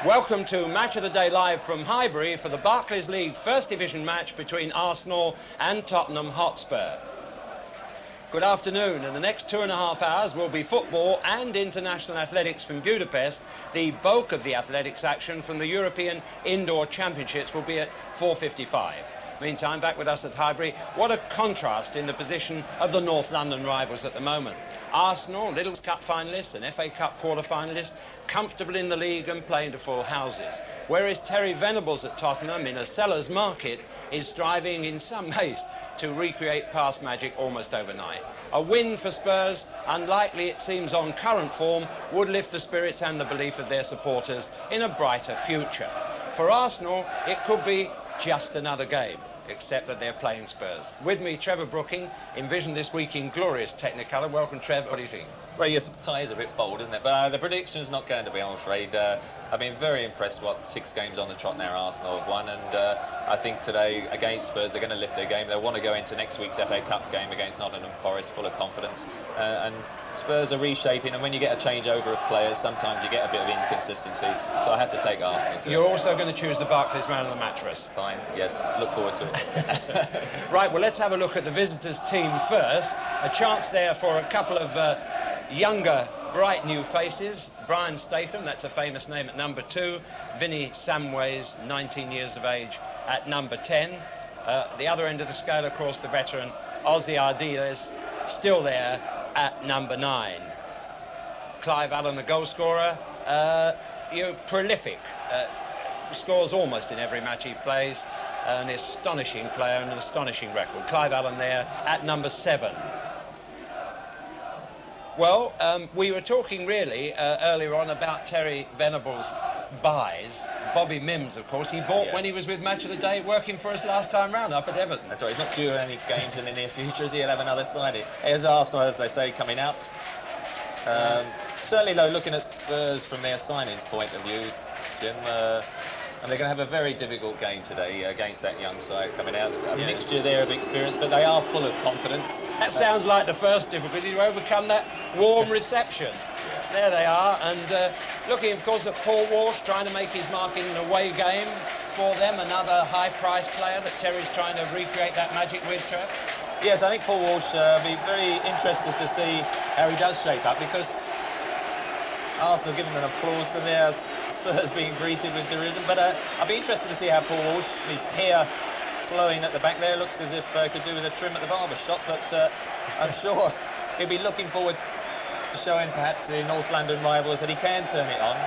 Welcome to Match of the Day live from Highbury for the Barclays League First Division match between Arsenal and Tottenham Hotspur. Good afternoon. In the next 2.5 hours will be football and international athletics from Budapest. The bulk of the athletics action from the European Indoor Championships will be at 4:55. Meantime, back with us at Highbury, what a contrast in the position of the North London rivals at the moment. Arsenal, Little Cup finalists and FA Cup quarter-finalists, comfortable in the league and playing to full houses. Whereas Terry Venables at Tottenham, in a seller's market, is striving in some haste to recreate past magic almost overnight. A win for Spurs, unlikely it seems on current form, would lift the spirits and the belief of their supporters in a brighter future. For Arsenal, it could be just another game, except that they're playing Spurs. With me, Trevor Brooking, envisioned this week in glorious Technicolor. Welcome, Trev. What do you think? Well, yes, tie is a bit bold, isn't it? But the prediction's not going to be, I'm afraid. I've been very impressed what 6 games on the trot now Arsenal have won, and I think today against Spurs they're going to lift their game. They'll want to go into next week's FA Cup game against Nottingham Forest full of confidence, and Spurs are reshaping, and when you get a changeover of players, sometimes you get a bit of inconsistency, so I have to take Arsenal today. You're also going to choose the Barclays man of the match for us? Fine, yes, look forward to it. Right, well, let's have a look at the visitors' team first. A chance there for a couple of younger, bright new faces. Brian Statham, that's a famous name, at number 2. Vinny Samways, 19 years of age, at number 10. The other end of the scale, of course, the veteran Ozzy Ardiles, still there at number 9. Clive Allen, the goal scorer, prolific. Scores almost in every match he plays. An astonishing player and an astonishing record. Clive Allen there at number 7. Well, we were talking really earlier on about Terry Venables' buys. Bobby Mims, of course, he bought when he was with Match of the Day, working for us last time round up at Everton. That's right, he's not due any games in the near future, as he'll have another signing. Here's Arsenal, as they say, coming out. Certainly, though, looking at Spurs from their signings point of view, Jim, and they're going to have a very difficult game today against that young side coming out. A mixture there of experience, but they are full of confidence. That sounds like the first difficulty, to overcome that warm reception. There they are, and looking, of course, at Paul Walsh, trying to make his mark in an away game for them, another high-priced player that Terry's trying to recreate that magic with, Trev. Yes, I think Paul Walsh will be very interested to see how he does shape up, because Arsenal giving an applause, and there's Spurs being greeted with derision. But I'll be interested to see how Paul Walsh, his hair flowing at the back there, looks as if could do with a trim at the barber shop. But I'm sure he'll be looking forward to showing perhaps the North London rivals that he can turn it on,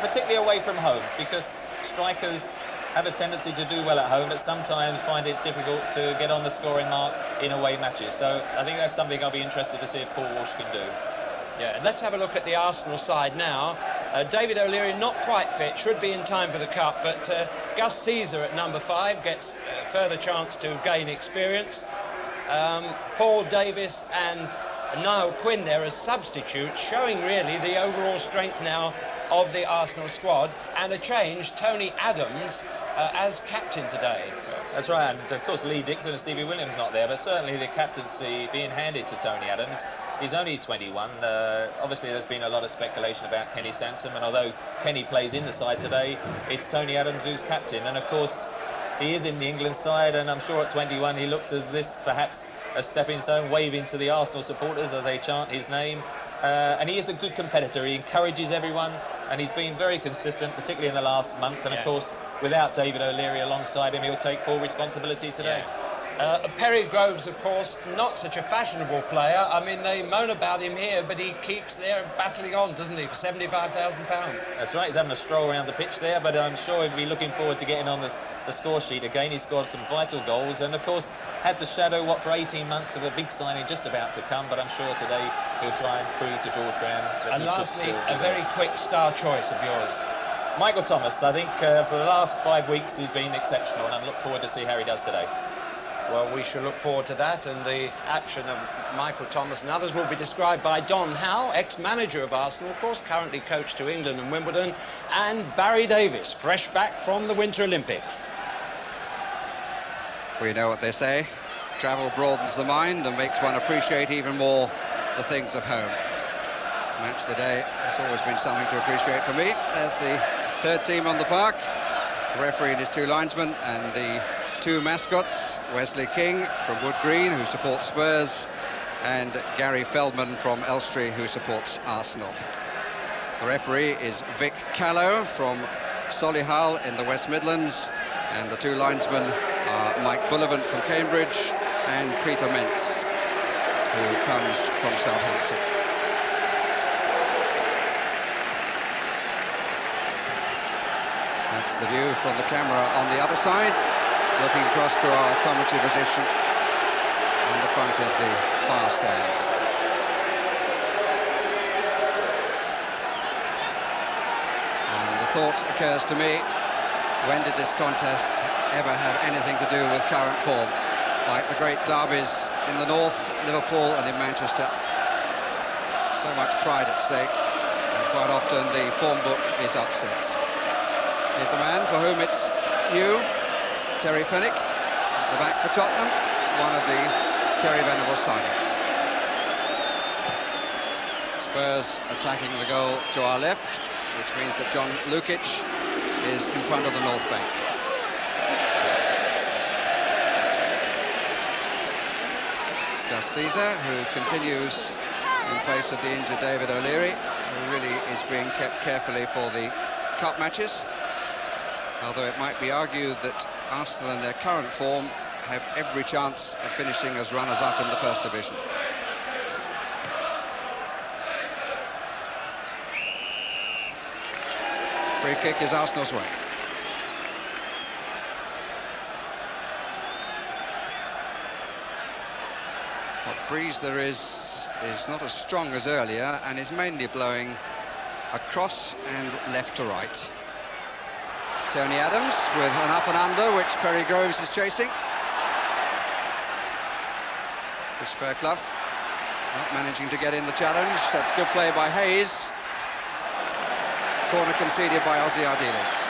particularly away from home, because strikers have a tendency to do well at home, but sometimes find it difficult to get on the scoring mark in away matches. So I think that's something I'll be interested to see if Paul Walsh can do. Yeah, let's have a look at the Arsenal side now. David O'Leary not quite fit, should be in time for the Cup, but Gus Caesar at number 5 gets a further chance to gain experience. Paul Davis and Niall Quinn there as substitutes, showing really the overall strength now of the Arsenal squad, and a change, Tony Adams as captain today. That's right, and of course Lee Dixon and Stevie Williams not there, but certainly the captaincy being handed to Tony Adams. He's only 21. Obviously there's been a lot of speculation about Kenny Sansom, and although Kenny plays in the side today, it's Tony Adams who's captain, and of course he is in the England side, and I'm sure at 21 he looks as this perhaps a stepping stone, waving to the Arsenal supporters as they chant his name. And he is a good competitor. He encourages everyone, and he's been very consistent, particularly in the last month. And of course, without David O'Leary alongside him, he'll take full responsibility today. Perry Groves, of course, not such a fashionable player. I mean, they moan about him here, but he keeps there battling on, doesn't he, for £75,000. That's right, he's having a stroll around the pitch there, but I'm sure he'll be looking forward to getting on the score sheet again. He scored some vital goals, and of course had the shadow, for 18 months of a big signing just about to come, but I'm sure today he'll try and prove to George Graham that and lastly, a very quick star choice of yours. Michael Thomas, I think for the last 5 weeks he's been exceptional, and I look forward to see how he does today. Well, we shall look forward to that, and the action of Michael Thomas and others will be described by Don Howe, ex-manager of Arsenal, of course, currently coach to England and Wimbledon, and Barry Davies, fresh back from the Winter Olympics. Well, you know what they say, travel broadens the mind and makes one appreciate even more the things of home. Match of the day has always been something to appreciate for me. There's the Third team on the park, the referee and his two linesmen, and the two mascots, Wesley King from Wood Green, who supports Spurs, and Gary Feldman from Elstree, who supports Arsenal. The referee is Vic Callow from Solihull in the West Midlands, and the two linesmen are Mike Bullivant from Cambridge and Peter Mentz, who comes from Southampton. That's the view from the camera on the other side, looking across to our commentary position on the front of the far stand. And the thought occurs to me, when did this contest ever have anything to do with current form? Like the great derbies in the north, Liverpool and in Manchester. So much pride at stake, and quite often the form book is upset. Here's a man for whom it's new, Terry Fenwick, the back for Tottenham, one of the Terry Venables signings. Spurs attacking the goal to our left, which means that John Lukic is in front of the North Bank. It's Gus Caesar, who continues in place of the injured David O'Leary, who really is being kept carefully for the cup matches. Although it might be argued that Arsenal in their current form have every chance of finishing as runners-up in the First Division. Free kick is Arsenal's way. What breeze there is not as strong as earlier and is mainly blowing across and left to right. Tony Adams with an up and under, which Perry Groves is chasing. Chris Fairclough not managing to get in the challenge. That's good play by Hayes. Corner conceded by Ozzy Ardiles.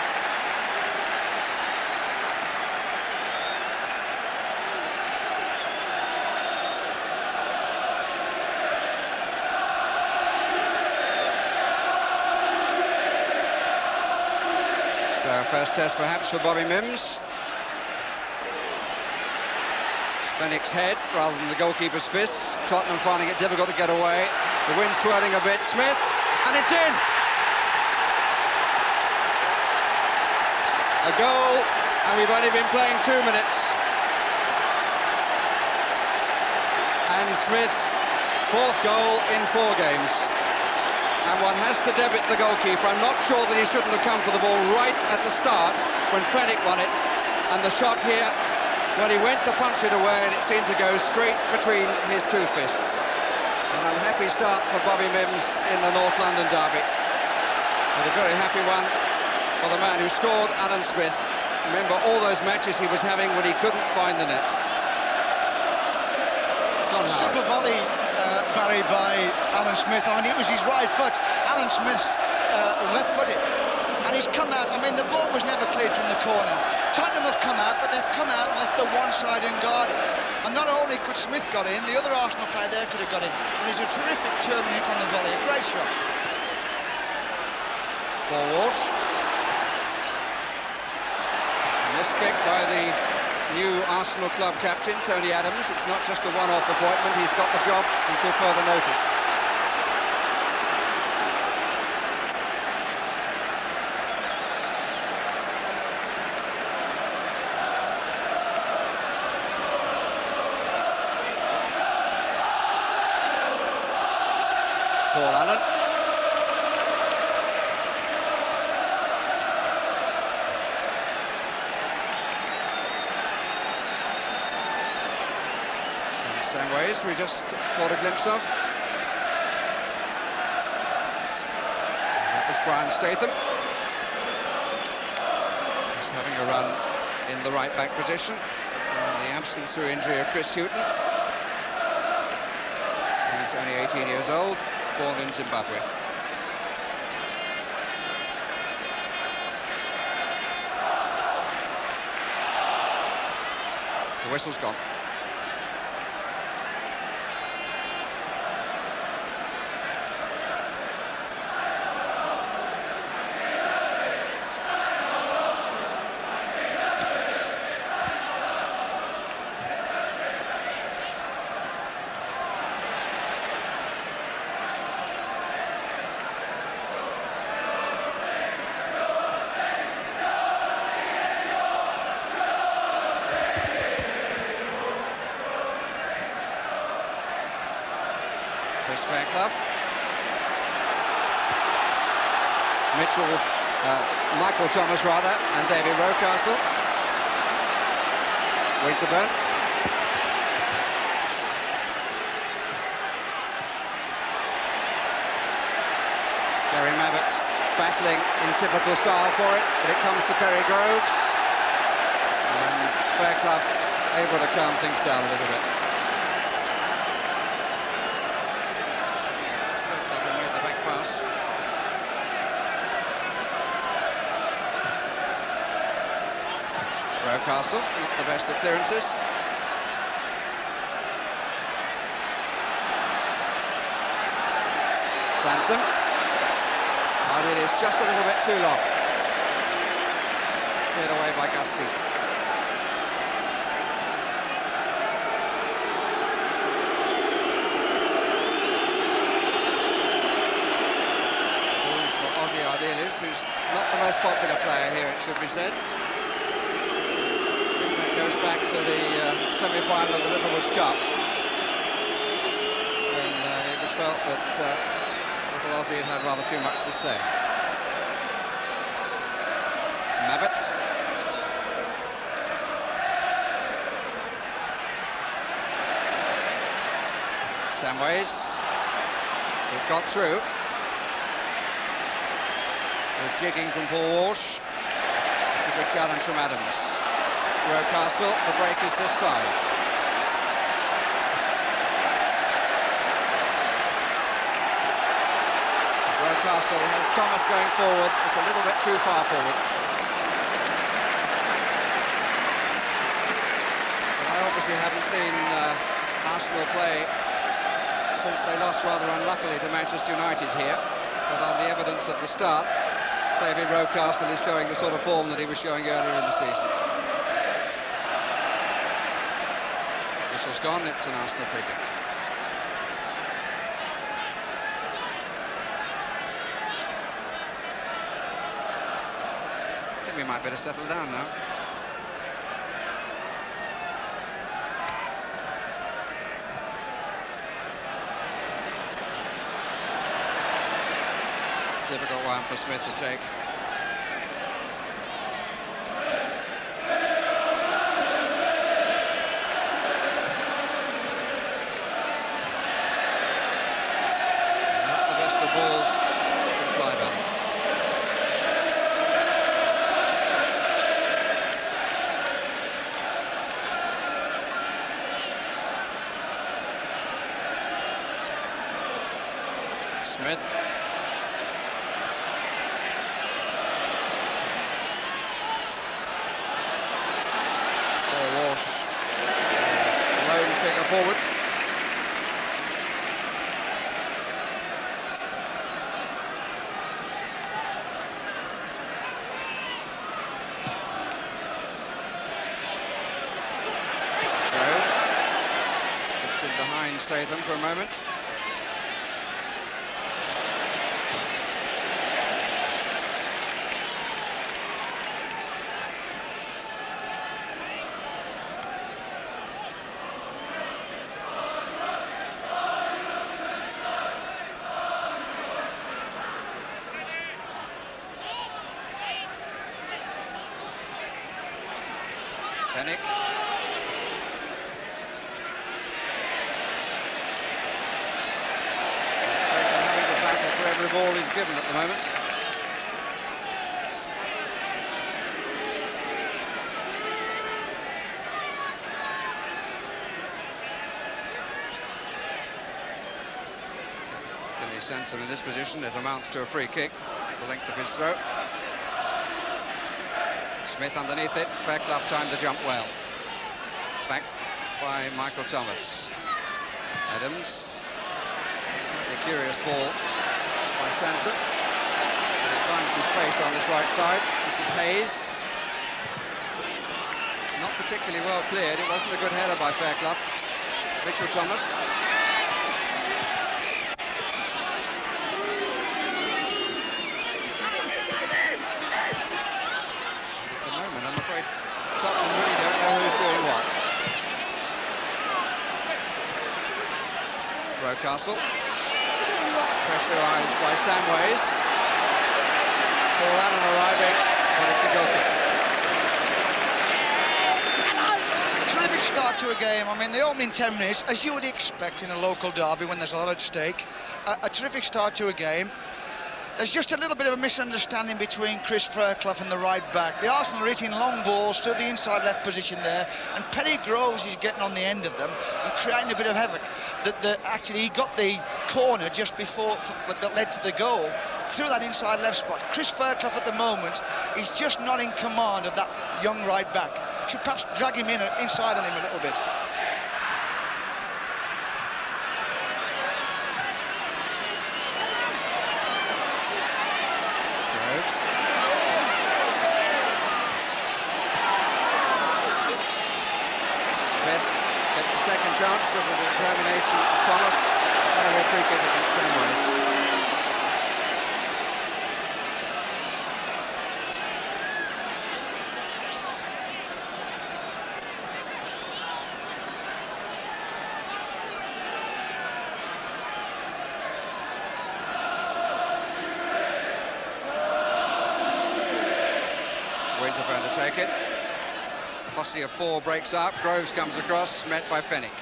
So first test perhaps for Bobby Mims. Fenwick's head rather than the goalkeeper's fists. Tottenham finding it difficult to get away. The wind swirling a bit. Smith, and it's in! A goal, and we've only been playing 2 minutes. And Smith's fourth goal in 4 games. And one has to debit the goalkeeper. I'm not sure that he shouldn't have come for the ball right at the start when Fenwick won it. And the shot here, when he went to punch it away, and it seemed to go straight between his two fists. An unhappy start for Bobby Mims in the North London derby. But a very happy one for the man who scored, Alan Smith. Remember all those matches he was having when he couldn't find the net. Super volley, Barry, by Alan Smith. I mean, it was his right foot. Alan Smith's left-footed. And he's come out. I mean, the ball was never cleared from the corner. Tottenham have come out, but they've come out and left the one side unguarded. And not only could Smith got in, the other Arsenal player there could have got in. And he's a terrific turn hit on the volley. A great shot. Paul Walsh. This kick by the new Arsenal club captain, Tony Adams. It's not just a one-off appointment, he's got the job until further notice. Paul Allen. Same ways we just caught a glimpse of. That was Brian Statham. He's having a run in the right back position in the absence through injury of Chris Hughton. He's only 18 years old, born in Zimbabwe. The whistle's gone. Here's Fairclough. Michael Thomas rather, and David Rocastle. Winterburn. Gary Mabbutt battling in typical style for it, but it comes to Perry Groves. And Fairclough able to calm things down a little bit. Fairclough made the back pass. Rocastle, not the best of clearances. Sanson. And it is just a little bit too long. Cleared away by Gus Seaton. Balls for Ozzy Ardiles, who's not the most popular player here, it should be said. Goes back to the semi-final of the Littlewoods Cup, when it was felt that Little Ozzy had rather too much to say. Mabbutt. Samways. It got through. Good jigging from Paul Walsh. It's a good challenge from Adams. Rocastle, the break is this side. Rocastle has Thomas going forward. It's a little bit too far forward. But I obviously haven't seen Arsenal play since they lost rather unluckily to Manchester United here. But on the evidence of the start, David Rocastle is showing the sort of form that he was showing earlier in the season. Whistle's gone, it's an Arsenal free kick. I think we might better settle down now. Difficult one for Smith to take. Balls from Clive Allen. Smith. Paul Walsh. Lone figure forward. Statham for a moment. Fennick. Every ball is given at the moment. Can he sense him in this position? It amounts to a free kick, the length of his throw. Smith underneath it. Fairclough timed the jump well. Back by Michael Thomas. Adams. Slightly curious ball by Sanson. He finds some space on this right side. This is Hayes. Not particularly well cleared. It wasn't a good header by Fairclough. Mitchell Thomas. At the moment, I'm afraid Tottenham really don't know who's doing what. Rocastle. Pressurised by Samways. Paul Allen arriving, but it's a goal kick. Terrific start to a game. I mean, the opening 10 minutes, as you would expect in a local derby when there's a lot at stake, a terrific start to a game. There's just a little bit of a misunderstanding between Chris Fairclough and the right back. The Arsenal are hitting long balls to the inside left position there, and Perry Groves is getting on the end of them and creating a bit of havoc. Actually, he got the corner just before that led to the goal through that inside left spot. Chris Fairclough at the moment is just not in command of that young right back. Should perhaps drag him inside on him a little bit. Chance because of the determination of Thomas. That'll be a free kick against Samways. Winterburn to take it. Posse of 4 breaks up. Groves comes across, met by Fenwick.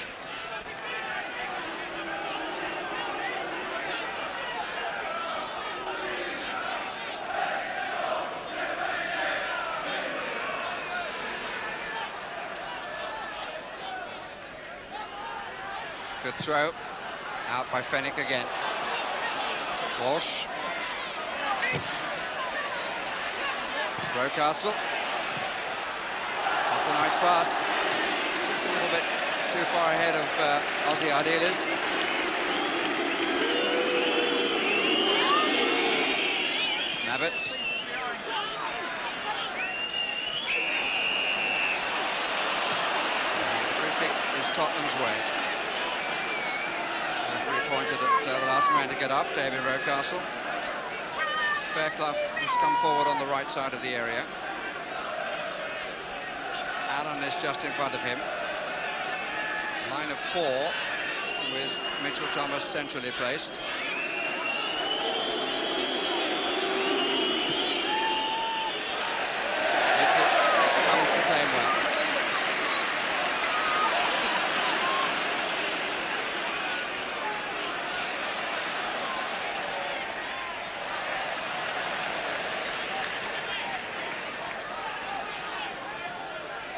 Good throw, out by Fenwick again. Walsh. Rocastle. That's a nice pass. Just a little bit too far ahead of Ozzy Ardiles. Navitz. The free kick is Tottenham's way. Referee pointed at the last man to get up, David Rocastle. Fairclough has come forward on the right side of the area. Allen is just in front of him. Line of 4 with Mitchell Thomas centrally placed. Ricketts comes to claim well.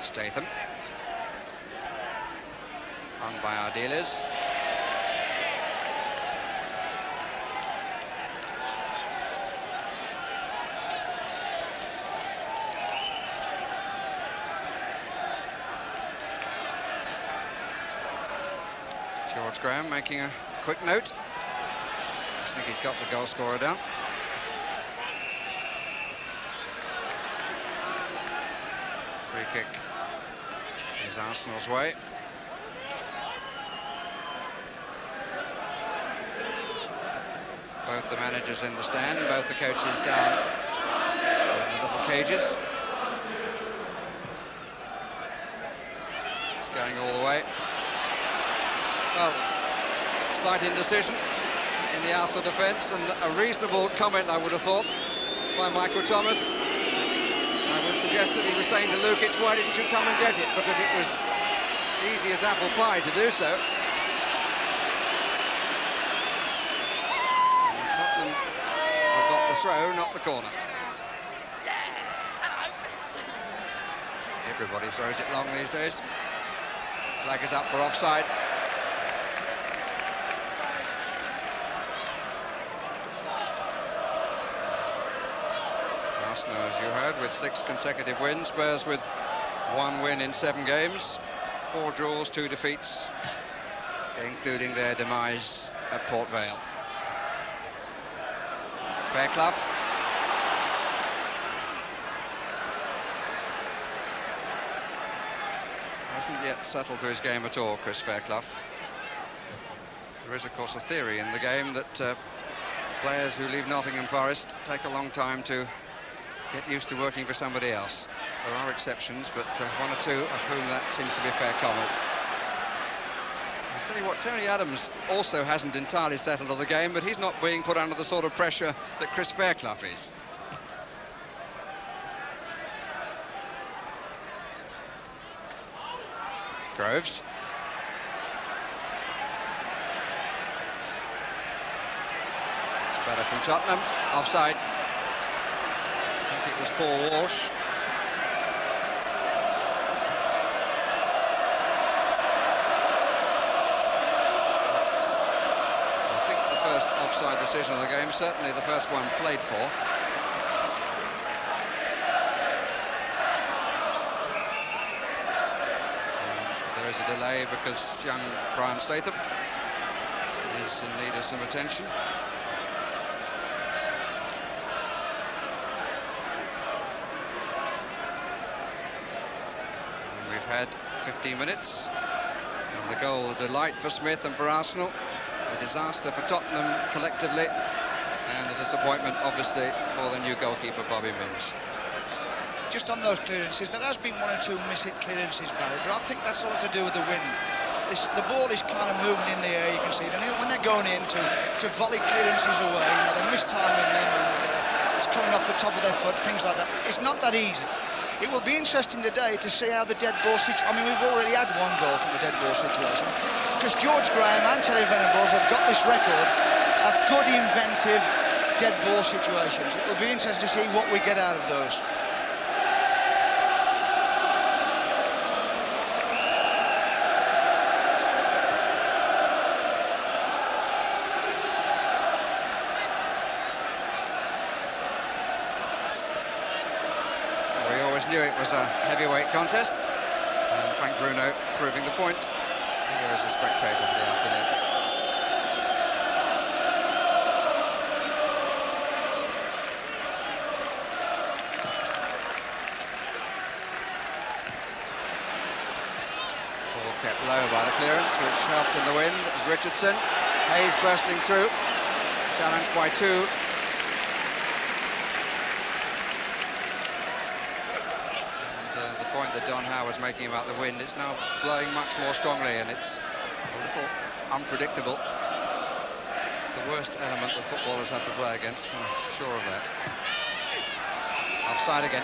Statham. Hung by Ardiles. George Graham making a quick note. I think he's got the goal scorer down. Free kick is Arsenal's way. Both the managers in the stand, both the coaches down in the little cages. It's going all the way. Well, slight indecision in the Arsenal defence, and a reasonable comment, I would have thought, by Michael Thomas. I would suggest that he was saying to Lukic, why didn't you come and get it? Because it was easy as apple pie to do so. And Tottenham have got the throw, not the corner. Everybody throws it long these days. Flag is up for offside. Arsenal, as you heard, with 6 consecutive wins. Spurs with 1 win in 7 games, 4 draws, 2 defeats, including their demise at Port Vale. Fairclough. Hasn't yet settled to his game at all, Chris Fairclough. There is, of course, a theory in the game that players who leave Nottingham Forest take a long time to get used to working for somebody else. There are exceptions, but 1 or 2 of whom that seems to be a fair comment. But Tell you what, Terry Adams also hasn't entirely settled on the game, but he's not being put under the sort of pressure that Chris Fairclough is. Groves. It's better from Tottenham. Offside. I think it was Paul Walsh. Offside decision of the game, certainly the first one played for. And there is a delay because young Brian Statham is in need of some attention. And we've had 15 minutes, and the goal, a delight for Smith and for Arsenal. A disaster for Tottenham collectively, and a disappointment, obviously, for the new goalkeeper, Bobby Mims. Just on those clearances, there has been one or two miss-hit clearances, Barry, but I think that's all to do with the wind. The ball is kind of moving in the air, you can see it, and when they're going in to volley clearances away, they're mistiming them, and it's coming off the top of their foot, things like that. It's not that easy. It will be interesting today to see how the dead ball situation... I mean, we've already had one goal from a dead ball situation, because George Graham and Terry Venables have got this record of good, inventive dead ball situations. It will be interesting to see what we get out of those. Knew it was a heavyweight contest, and Frank Bruno proving the point here as a spectator for the afternoon. Ball kept low by the clearance, which helped in the wind. It was Richardson. Hayes bursting through, challenged by two. That Don Howe was making about the wind, it's now blowing much more strongly, and it's a little unpredictable. It's the worst element that footballers have to play against, I'm sure of that. Offside again.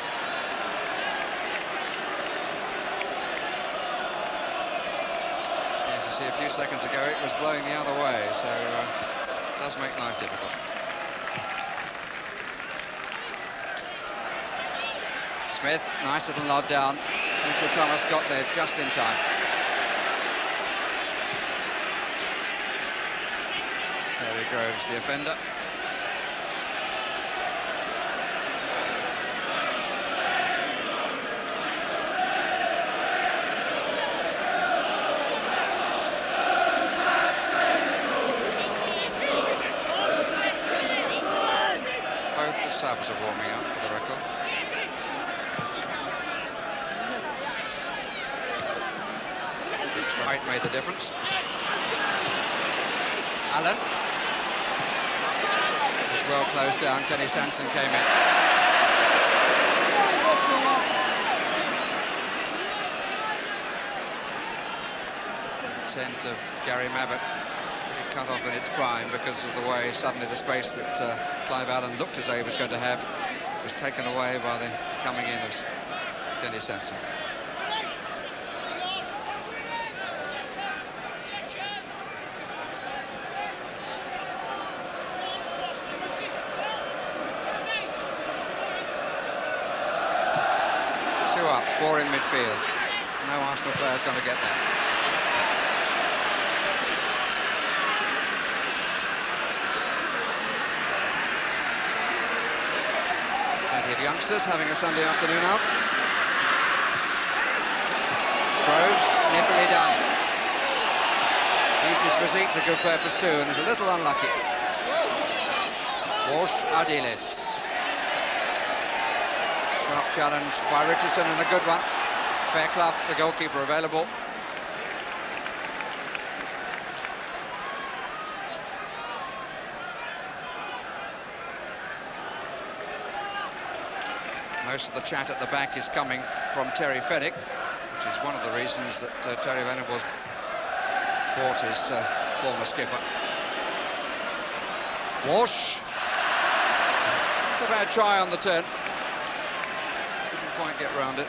As you see, a few seconds ago it was blowing the other way, so it does make life difficult. Smith, nice little nod down. Mitchell Thomas got there just in time. Terry Groves, the offender. Both the subs are warming up for the record. White made the difference. Allen was well closed down. Kenny Sanson came in. Intent of Gary Mabbutt really cut off in its prime because of the way suddenly the space that Clive Allen looked as though he was going to have was taken away by the coming in of Kenny Sanson. Up, four in midfield. No Arsenal player's going to get there. Plenty of youngsters having a Sunday afternoon out. Groves, nippily done. Used his physique to good purpose too, and is a little unlucky. Walsh, Ardiles. Sharp challenge by Richardson, and a good one. Fairclough, the goalkeeper, available. Most of the chat at the back is coming from Terry Fenwick, which is one of the reasons that Terry Venables support his former skipper. Walsh. Not a bad try on the turn. Didn't quite get round it.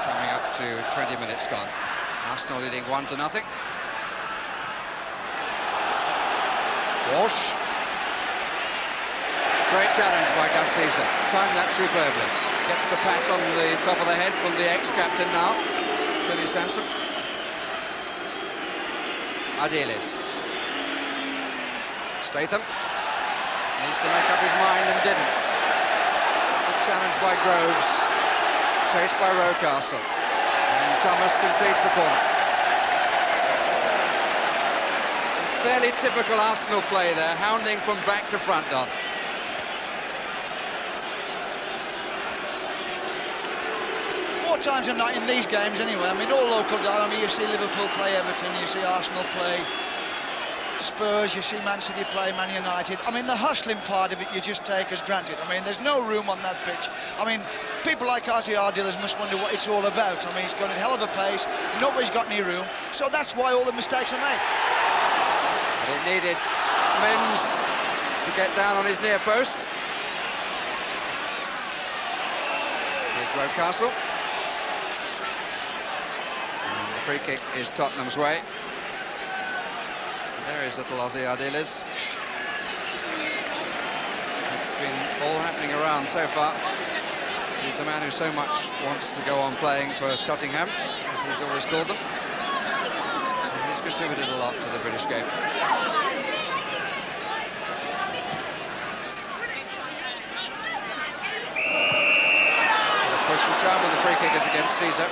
Coming up to 20 minutes gone. Arsenal leading 1-0. Walsh. Great challenge by Gus Caesar. Timed that superbly. Gets a pat on the top of the head from the ex-captain now, Billy Sampson. Ardiles. Statham. Needs to make up his mind and didn't. Good challenge by Groves. Chased by Rocastle. And Thomas concedes the corner. Some fairly typical Arsenal play there, hounding from back to front, Don. More times than not in these games anyway. I mean, all local down. I mean, you see Liverpool play Everton, you see Arsenal play Spurs, you see Man City play Man United. I mean, the hustling part of it you just take as granted. I mean, there's no room on that pitch. I mean, people like Ardiles must wonder what it's all about. I mean, he's got a hell of a pace, nobody's got any room, so that's why all the mistakes are made. It needed Mims to get down on his near post. Here's Rocastle. And the free kick is Tottenham's way. There is little Ozzy Ardiles. It's been all happening around so far. He's a man who so much wants to go on playing for Tottenham, as he's always called them. And he's contributed a lot to the British game. Push and shove, and the free kick is against Caesar.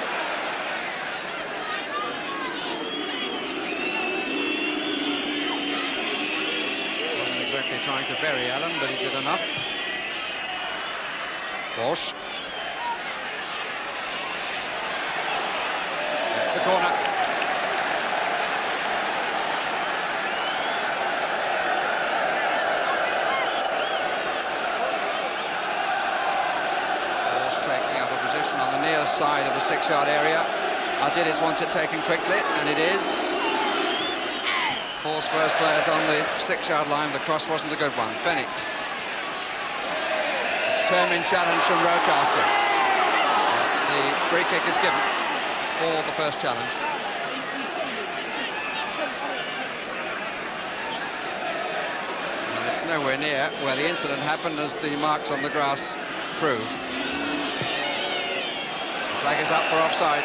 Wasn't exactly trying to bury Allen, but he did enough. Walsh. It's the corner. Taking up a position on the near side of the 6-yard area. Ardiles wants it taken quickly, and it is. 4 Spurs players on the 6-yard line. The cross wasn't a good one. Fenwick. Determined challenge from Rocastle. The free kick is given for the first challenge. And it's nowhere near where the incident happened, as the marks on the grass prove. Flag is up for offside.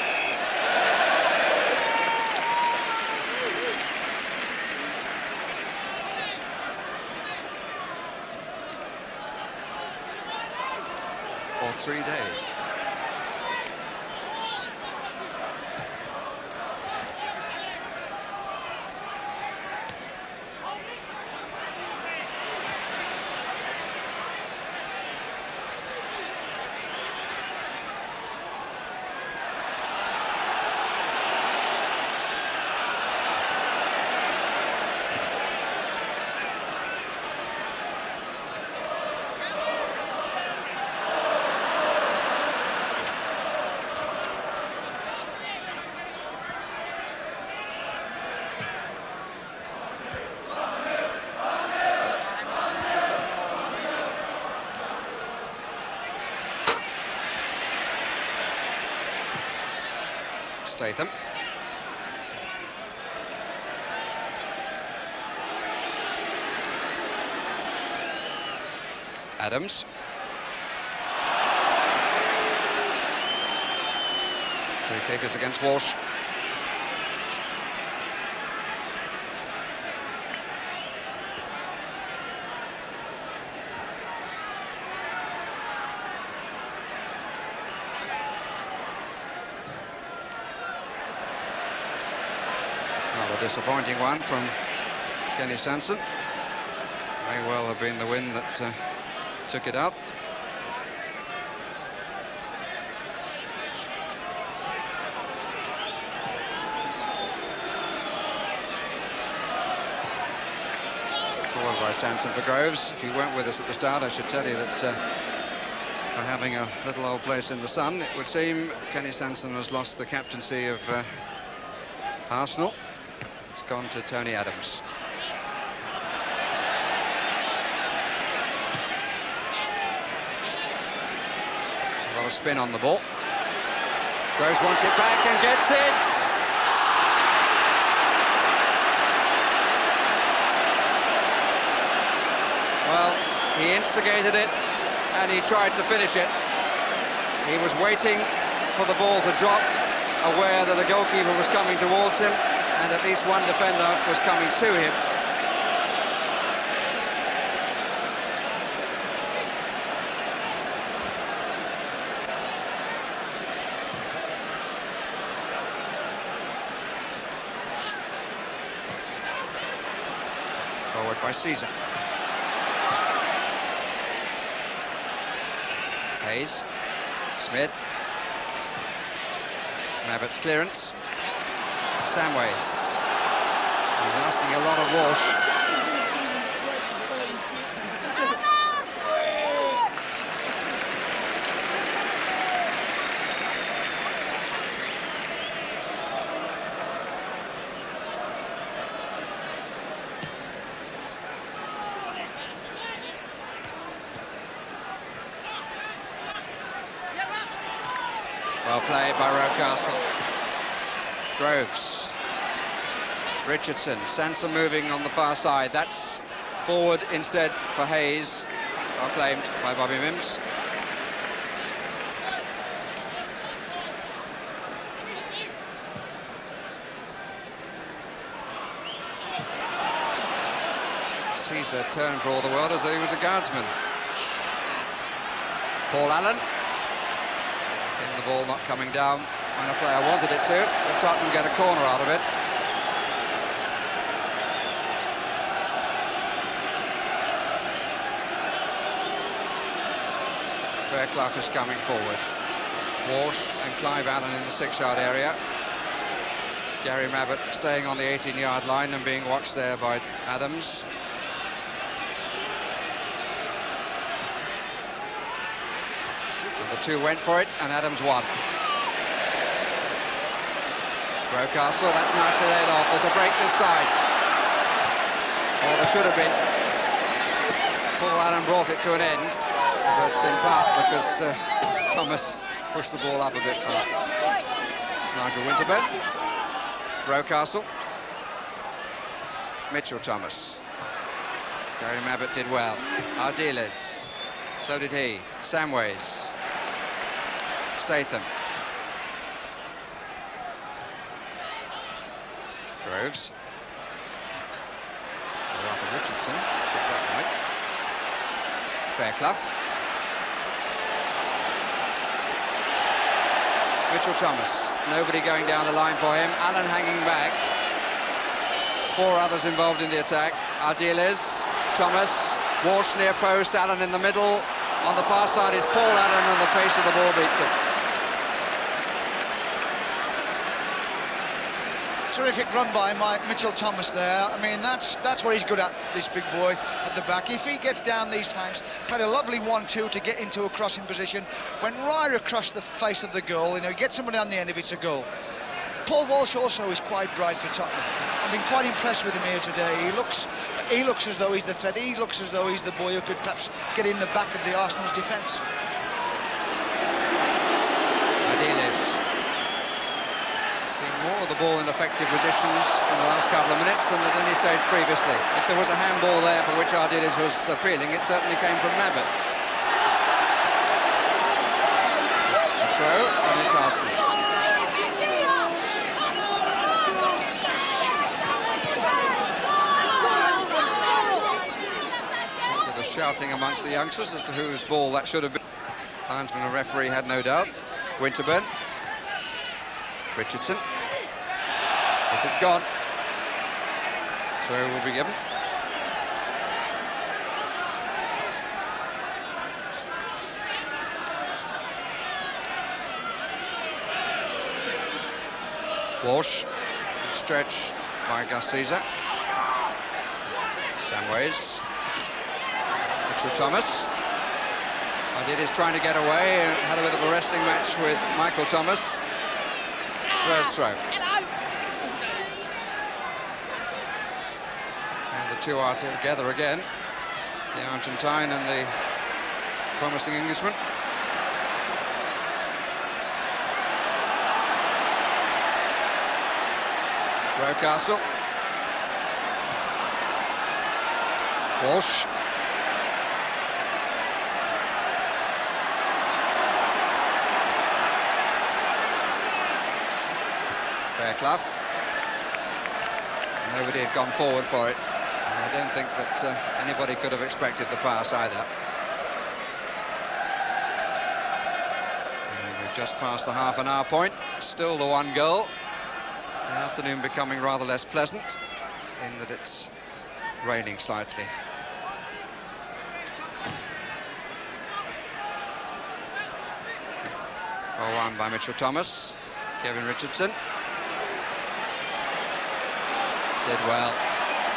For 3 days. Statham. Adams. Free kick is against Walsh. Disappointing one from Kenny Sanson. May well have been the wind that took it up. Forward by Sanson for Groves. If you weren't with us at the start, I should tell you that for having a little old place in the sun, it would seem Kenny Sanson has lost the captaincy of Arsenal. It's gone to Tony Adams. A lot of spin on the ball. Groves wants it back and gets it. Well, he instigated it and he tried to finish it. He was waiting for the ball to drop, aware that the goalkeeper was coming towards him and at least one defender was coming to him. Forward by Caesar. Hayes, Smith, Mabbott's clearance, Samways. He's asking a lot of Walsh. Well played by Rocastle. Groves. Richardson. Sanson moving on the far side. That's forward instead for Hayes. Well claimed by Bobby Mims. Caesar turned for all the world as though he was a guardsman. Paul Allen. The ball not coming down when a player wanted it to, but Tottenham get a corner out of it. Fairclough is coming forward. Walsh and Clive Allen in the 6-yard area. Gary Mabbott staying on the 18-yard line and being watched there by Adams. The two went for it, and Adams won. Rocastle, that's nicely laid off. There's a break this side. Well, there should have been. Paul Allen brought it to an end, but in part because Thomas pushed the ball up a bit far. It's Nigel Winterburn. Rocastle. Mitchell Thomas. Gary Mabbott did well. Ardiles. So did he. Samways. Statham. Groves. Or rather Richardson. Let's get that right. Fairclough. Mitchell Thomas. Nobody going down the line for him. Allen hanging back. 4 others involved in the attack. Ardiles. Thomas. Walsh near post. Allen in the middle. On the far side is Paul Allen, and the pace of the ball beats him. Terrific run by Mitchell Thomas there. I mean, that's what he's good at, this big boy at the back. If he gets down these flanks, played a lovely 1-2 to get into a crossing position. Went right across the face of the goal. You know, get somebody on the end if it's a goal. Paul Walsh also is quite bright for Tottenham. I've been quite impressed with him here today. He looks as though he's the threat. He looks as though he's the boy who could perhaps get in the back of the Arsenal's defence. Ardiles. Seeing more of the ball in effective positions in the last couple of minutes than at any stage previously. If there was a handball there for which Ardiles was appealing, it certainly came from Mabbott. A throw, and it's Arsenal's. Shouting amongst the youngsters as to whose ball that should have been. Linesman and referee had no doubt. Winterburn. Richardson. It had gone. Throw will be given. Walsh. Stretch by Gus Caesar. Samways. Mitchell Thomas. Did is trying to get away and had a bit of a wrestling match with Michael Thomas. Spurs throw. And the two are together again. The Argentine and the promising Englishman. Rocastle. Walsh. Fairclough. Nobody had gone forward for it. And I don't think that anybody could have expected the pass either. And we've just passed the half-an-hour point. Still the one goal. The afternoon becoming rather less pleasant in that it's raining slightly. Ball won by Mitchell Thomas. Kevin Richardson. Did well.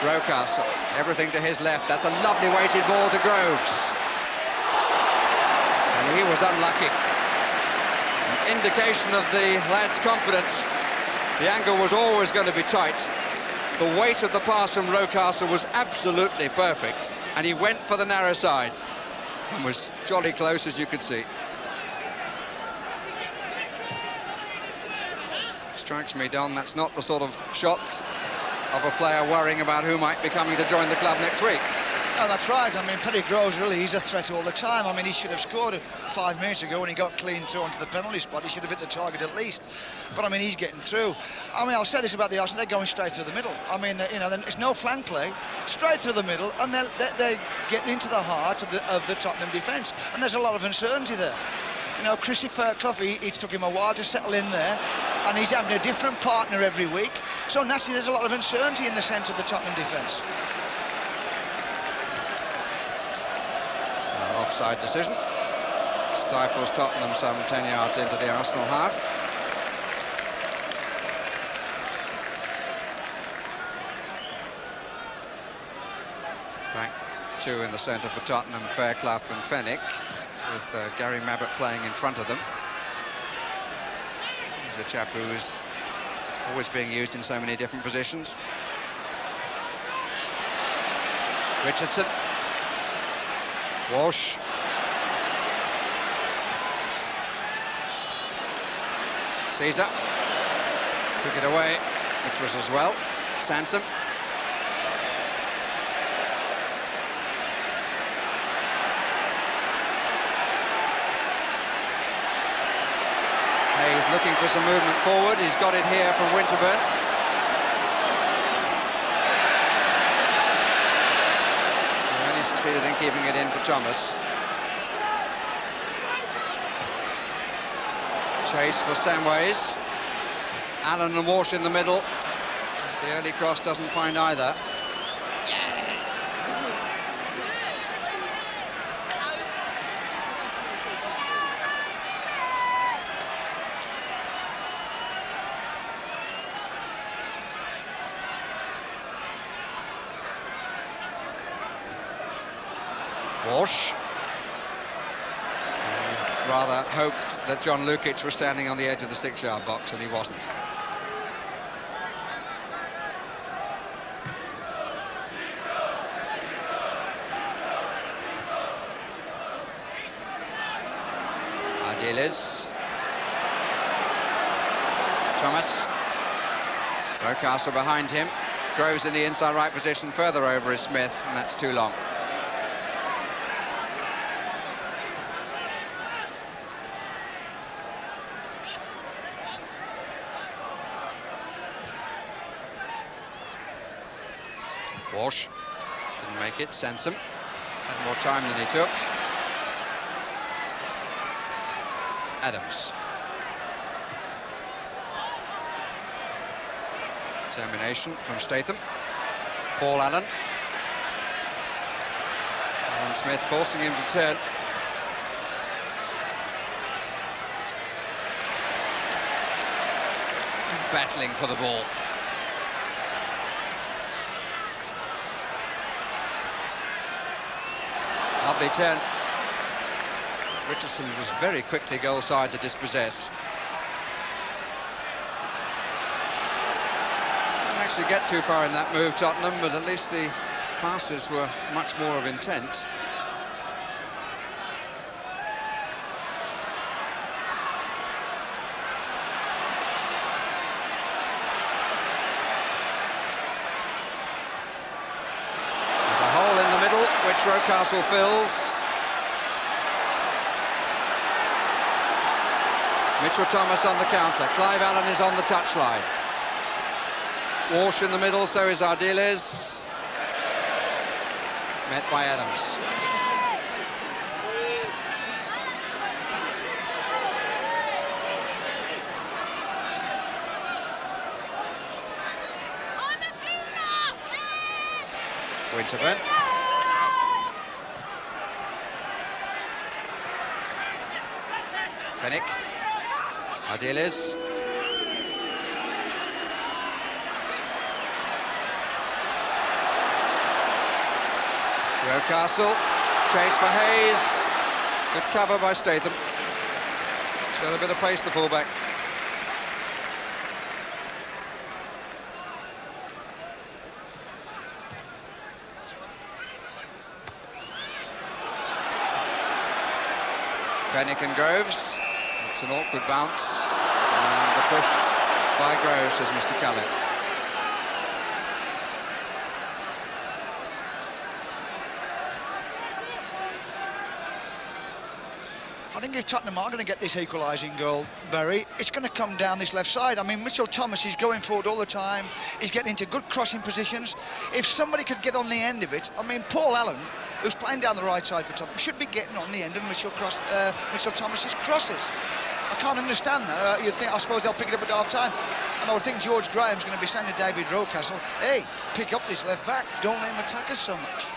Rocastle, everything to his left. That's a lovely weighted ball to Groves. And he was unlucky. An indication of the lad's confidence. The angle was always going to be tight. The weight of the pass from Rocastle was absolutely perfect. And he went for the narrow side. And was jolly close, as you could see. Strikes me, Don, that's not the sort of shot of a player worrying about who might be coming to join the club next week. No, that's right. I mean, Paddy Groves, really, he's a threat all the time. I mean, he should have scored it 5 minutes ago when he got clean through onto the penalty spot. He should have hit the target at least. But, I mean, he's getting through. I mean, I'll say this about the Arsenal, they're going straight through the middle. I mean, you know, it's no flank play, straight through the middle, and they're getting into the heart of the Tottenham defence. And there's a lot of uncertainty there. You know, Chrissy Fairclough, it took him a while to settle in there, and he's having a different partner every week. So, naturally, there's a lot of uncertainty in the centre of the Tottenham defence. Offside decision. Stifles Tottenham some 10 yards into the Arsenal half. Back two in the centre for Tottenham, Fairclough and Fenwick, with Gary Mabbutt playing in front of them. He's a chap who is always being used in so many different positions. Richardson. Walsh. Caesar. Took it away, which was as well. Sansom. Hayes looking for some movement forward. He's got it here from Winterburn. Succeeded in keeping it in for Thomas. Chase for Samways. Allen and Walsh in the middle. The early cross doesn't find either. Walsh. Rather hoped that John Lukic was standing on the edge of the 6-yard box, and he wasn't. Ardiles. Thomas. Rocastle behind him. Groves in the inside right position, further over is Smith, and that's too long. Walsh didn't make it. Sansom had more time than he took. Adams. Termination from Statham. Paul Allen. Alan Smith forcing him to turn. Battling for the ball. Lovely turn. Richardson was very quickly goal side to dispossess. Didn't actually get too far in that move, Tottenham, but at least the passes were much more of intent. Rocastle fills. Mitchell Thomas on the counter. Clive Allen is on the touchline. Walsh in the middle, so is Ardiles. Met by Adams. Winterburn. Fennick. Ardiles. Rocastle. Chase for Hayes. Good cover by Statham. Still a bit of pace, the fullback. Fennick and Groves. It's an awkward bounce. And the push by Groves, says Mr. Callett. I think if Tottenham are going to get this equalising goal, Barry, it's going to come down this left side. I mean, Mitchell Thomas is going forward all the time. He's getting into good crossing positions. If somebody could get on the end of it, I mean, Paul Allen, who's playing down the right side for Tottenham, should be getting on the end of Mitchell Thomas's crosses. I can't understand that. You'd think, I suppose they'll pick it up at half-time. And I would think George Graham's going to be saying to David Rocastle, hey, pick up this left back, don't let him attack us so much.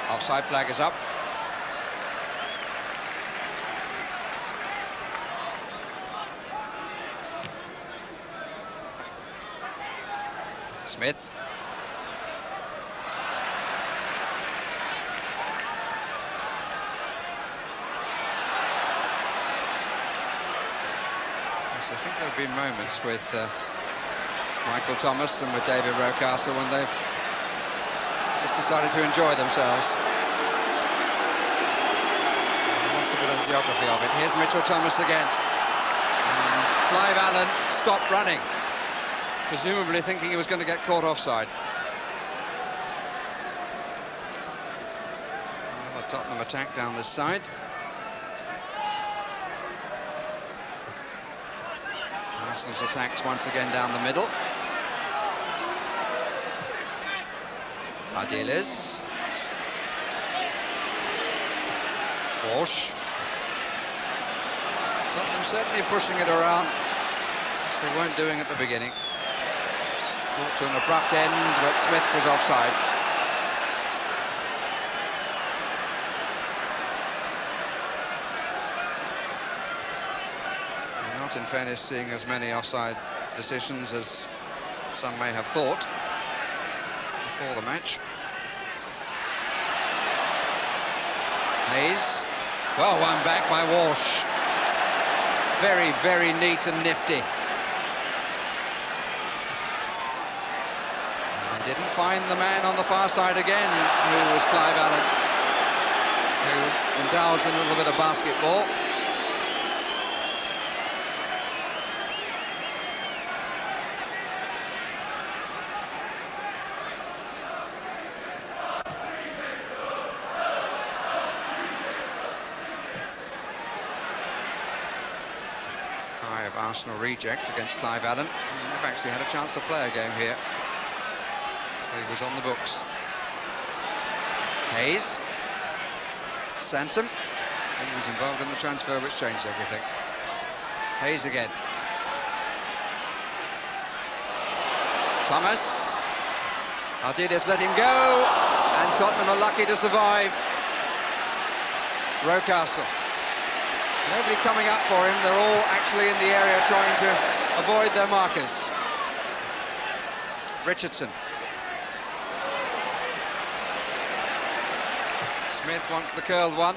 Offside flag is up. Smith. Yes, I think there have been moments with Michael Thomas and with David Rocastle when they've just decided to enjoy themselves. Lost a bit of the geography of it. Here's Mitchell Thomas again. And Clive Allen stopped running, presumably thinking he was going to get caught offside. Another Tottenham attack down this side. Arsenal's attacks once again down the middle. Ardiles. Walsh. Tottenham certainly pushing it around, as they weren't doing at the beginning. Brought to an abrupt end, but Smith was offside. And not, in fairness, seeing as many offside decisions as some may have thought before the match. Hayes. Well, one back by Walsh. Very, very neat and nifty. Didn't find the man on the far side again, who was Clive Allen, who indulged in a little bit of basketball. High of Arsenal reject against Clive Allen. They've actually had a chance to play a game here. He was on the books. Hayes. Sansom. He was involved in the transfer which changed everything. Hayes again. Thomas. Ardiles let him go, and Tottenham are lucky to survive. Rocastle. Nobody coming up for him. They're all actually in the area trying to avoid their markers. Richardson. Smith wants the curled one.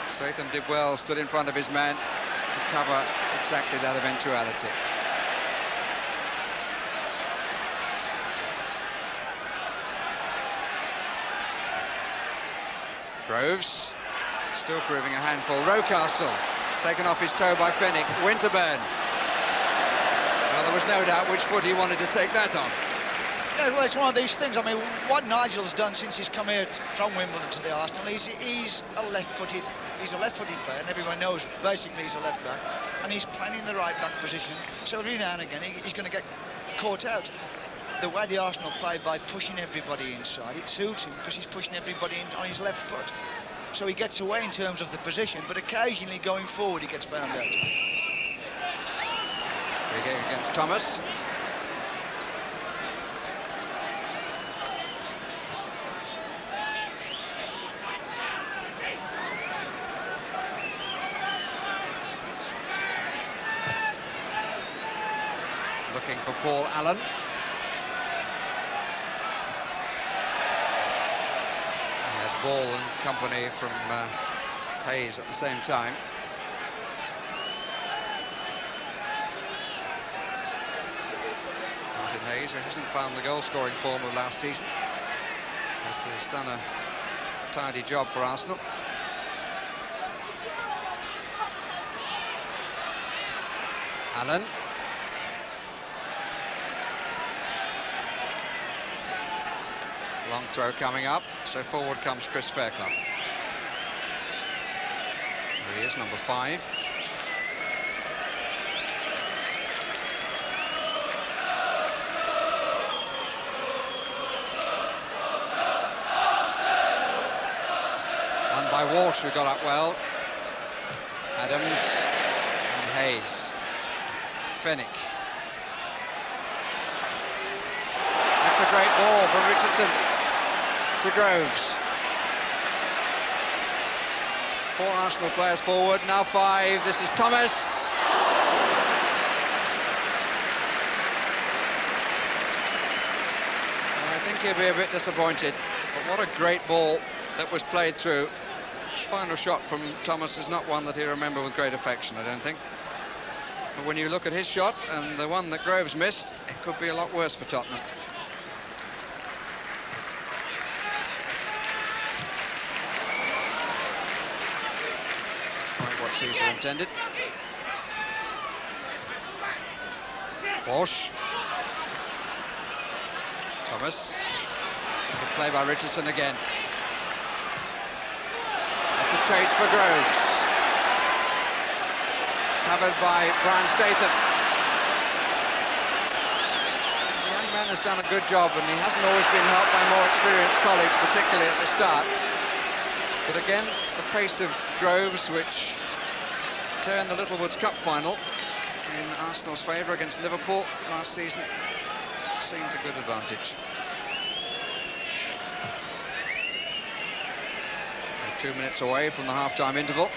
Statham did well, stood in front of his man to cover exactly that eventuality. Groves, still proving a handful. Rocastle, taken off his toe by Fenwick. Winterburn. Well, there was no doubt which foot he wanted to take that on. Yeah, well, it's one of these things. I mean, what Nigel's done since he's come here from Wimbledon to the Arsenal, he's a left-footed player, and everyone knows basically he's a left back, and he's playing in the right back position. So every now and again he's going to get caught out. The way the Arsenal play by pushing everybody inside, it suits him because he's pushing everybody in on his left foot. So he gets away in terms of the position, but occasionally going forward he gets found out. Free kick against Thomas. Looking for Paul Allen. Ball and company from Hayes at the same time. Martin Hayes, who hasn't found the goal-scoring form of last season, but has done a tidy job for Arsenal. Allen. Long throw coming up, so forward comes Chris Fairclough. There he is, number 5. Won by Walsh, who got up well. Adams and Hayes. Fenwick. That's a great ball from Richardson to Groves. 4 Arsenal players forward, now 5. This is Thomas. I think he'll be a bit disappointed, but what a great ball that was played through. Final shot from Thomas is not one that he'll remember with great affection, I don't think. But when you look at his shot and the one that Groves missed, it could be a lot worse for Tottenham. What Caesar intended. Walsh. Thomas. Good play by Richardson again. That's a chase for Groves. Covered by Brian Statham. The young man has done a good job, and he hasn't always been helped by more experienced colleagues, particularly at the start. But again, the pace of Groves, which turned the Littlewoods Cup final in Arsenal's favour against Liverpool last season, seemed to good advantage. We're 2 minutes away from the half-time interval.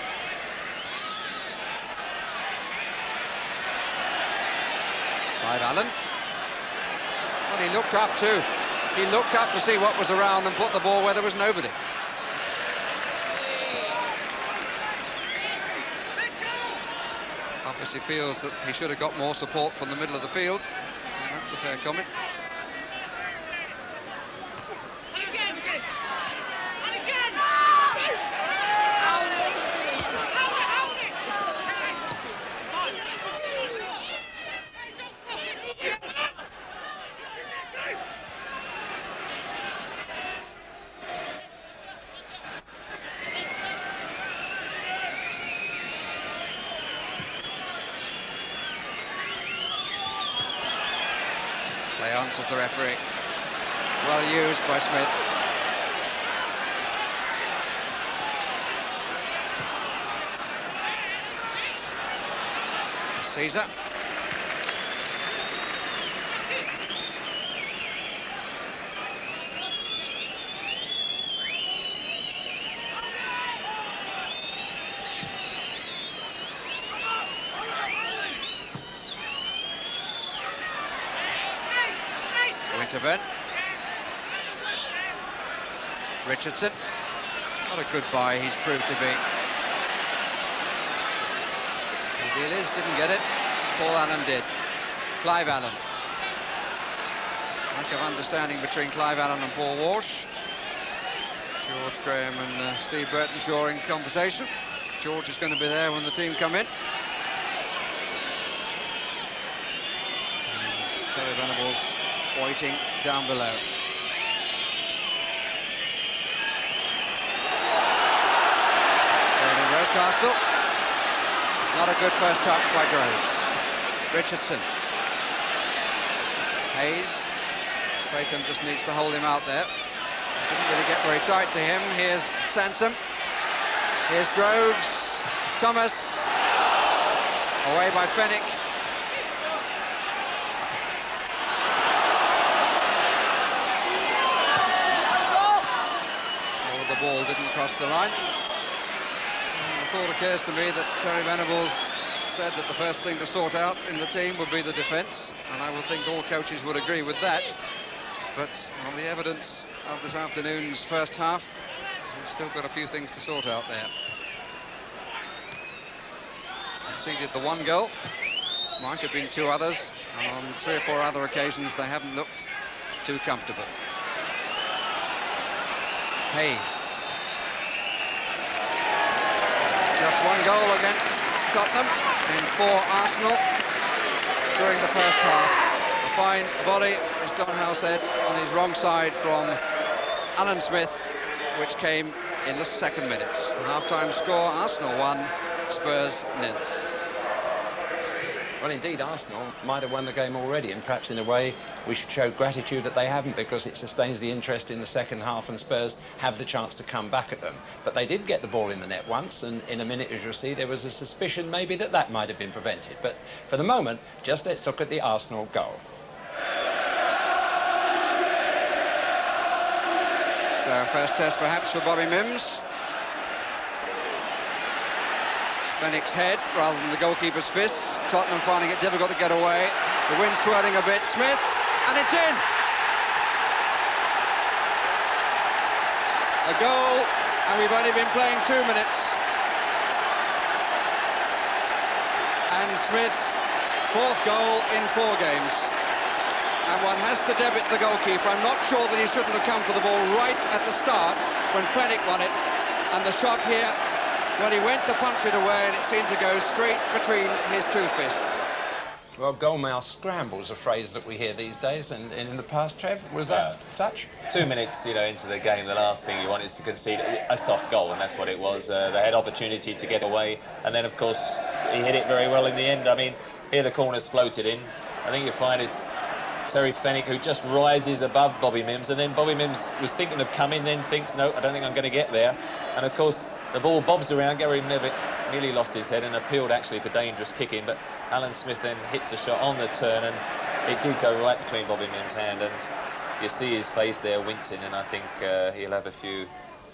Clive Allen. Well, he looked up too. He looked up to see what was around and put the ball where there was nobody. Obviously feels that he should have got more support from the middle of the field, and that's a fair comment. Play on, says the referee. Well used by Smith. Caesar. Winterburn. Richardson. What a good buy he's proved to be. Dealers didn't get it. Paul Allen did. Clive Allen. Lack of understanding between Clive Allen and Paul Walsh. George Graham and Steve Burtonshaw in conversation. George is going to be there when the team come in. And Terry Venables waiting down below. David Rocastle. Not a good first touch by Groves. Richardson. Hayes. Statham just needs to hold him out there. Didn't really get very tight to him. Here's Sansom. Here's Groves. Thomas. Away by Fenwick. Oh, the ball didn't cross the line. The thought occurs to me that Terry Venables said that the first thing to sort out in the team would be the defence, and I would think all coaches would agree with that. But on the evidence of this afternoon's first half, we've still got a few things to sort out there. Conceded the one goal, might have been two others, and on 3 or 4 other occasions they haven't looked too comfortable. Hayes. Just one goal against Tottenham and for Arsenal during the first half. A fine volley, as Don Howe said, on his wrong side from Alan Smith, which came in the second minute. The half-time score, Arsenal 1, Spurs 0. Well, indeed, Arsenal might have won the game already, and perhaps in a way we should show gratitude that they haven't, because it sustains the interest in the second half and Spurs have the chance to come back at them. But they did get the ball in the net once, and in a minute, as you'll see, there was a suspicion maybe that that might have been prevented. But for the moment, just let's look at the Arsenal goal. So, first test perhaps for Bobby Mims. Fenwick's head rather than the goalkeeper's fists. Tottenham finding it difficult to get away. The wind swirling a bit. Smith, and it's in! A goal, and we've only been playing 2 minutes. And Smith's 4th goal in 4 games. And one has to debit the goalkeeper. I'm not sure that he shouldn't have come for the ball right at the start when Fenwick won it. And the shot here, when he went to punch it away, and it seemed to go straight between his 2 fists. Well, goalmouth scramble is a phrase that we hear these days, and in the past, Trev, was that such? 2 minutes, you know, into the game, the last thing you want is to concede a soft goal, and that's what it was. They had opportunity to get away, and then, of course, he hit it very well in the end. I mean, here the corner's floated in. I think you'll find it's Terry Fenwick who just rises above Bobby Mims, and then Bobby Mims was thinking of coming, then thinks, no, I don't think I'm going to get there. And, of course, the ball bobs around. Gary Neville nearly lost his head and appealed actually for dangerous kicking, but Alan Smith then hits a shot on the turn, and it did go right between Bobby Mims' hand, and you see his face there wincing, and I think he'll have a few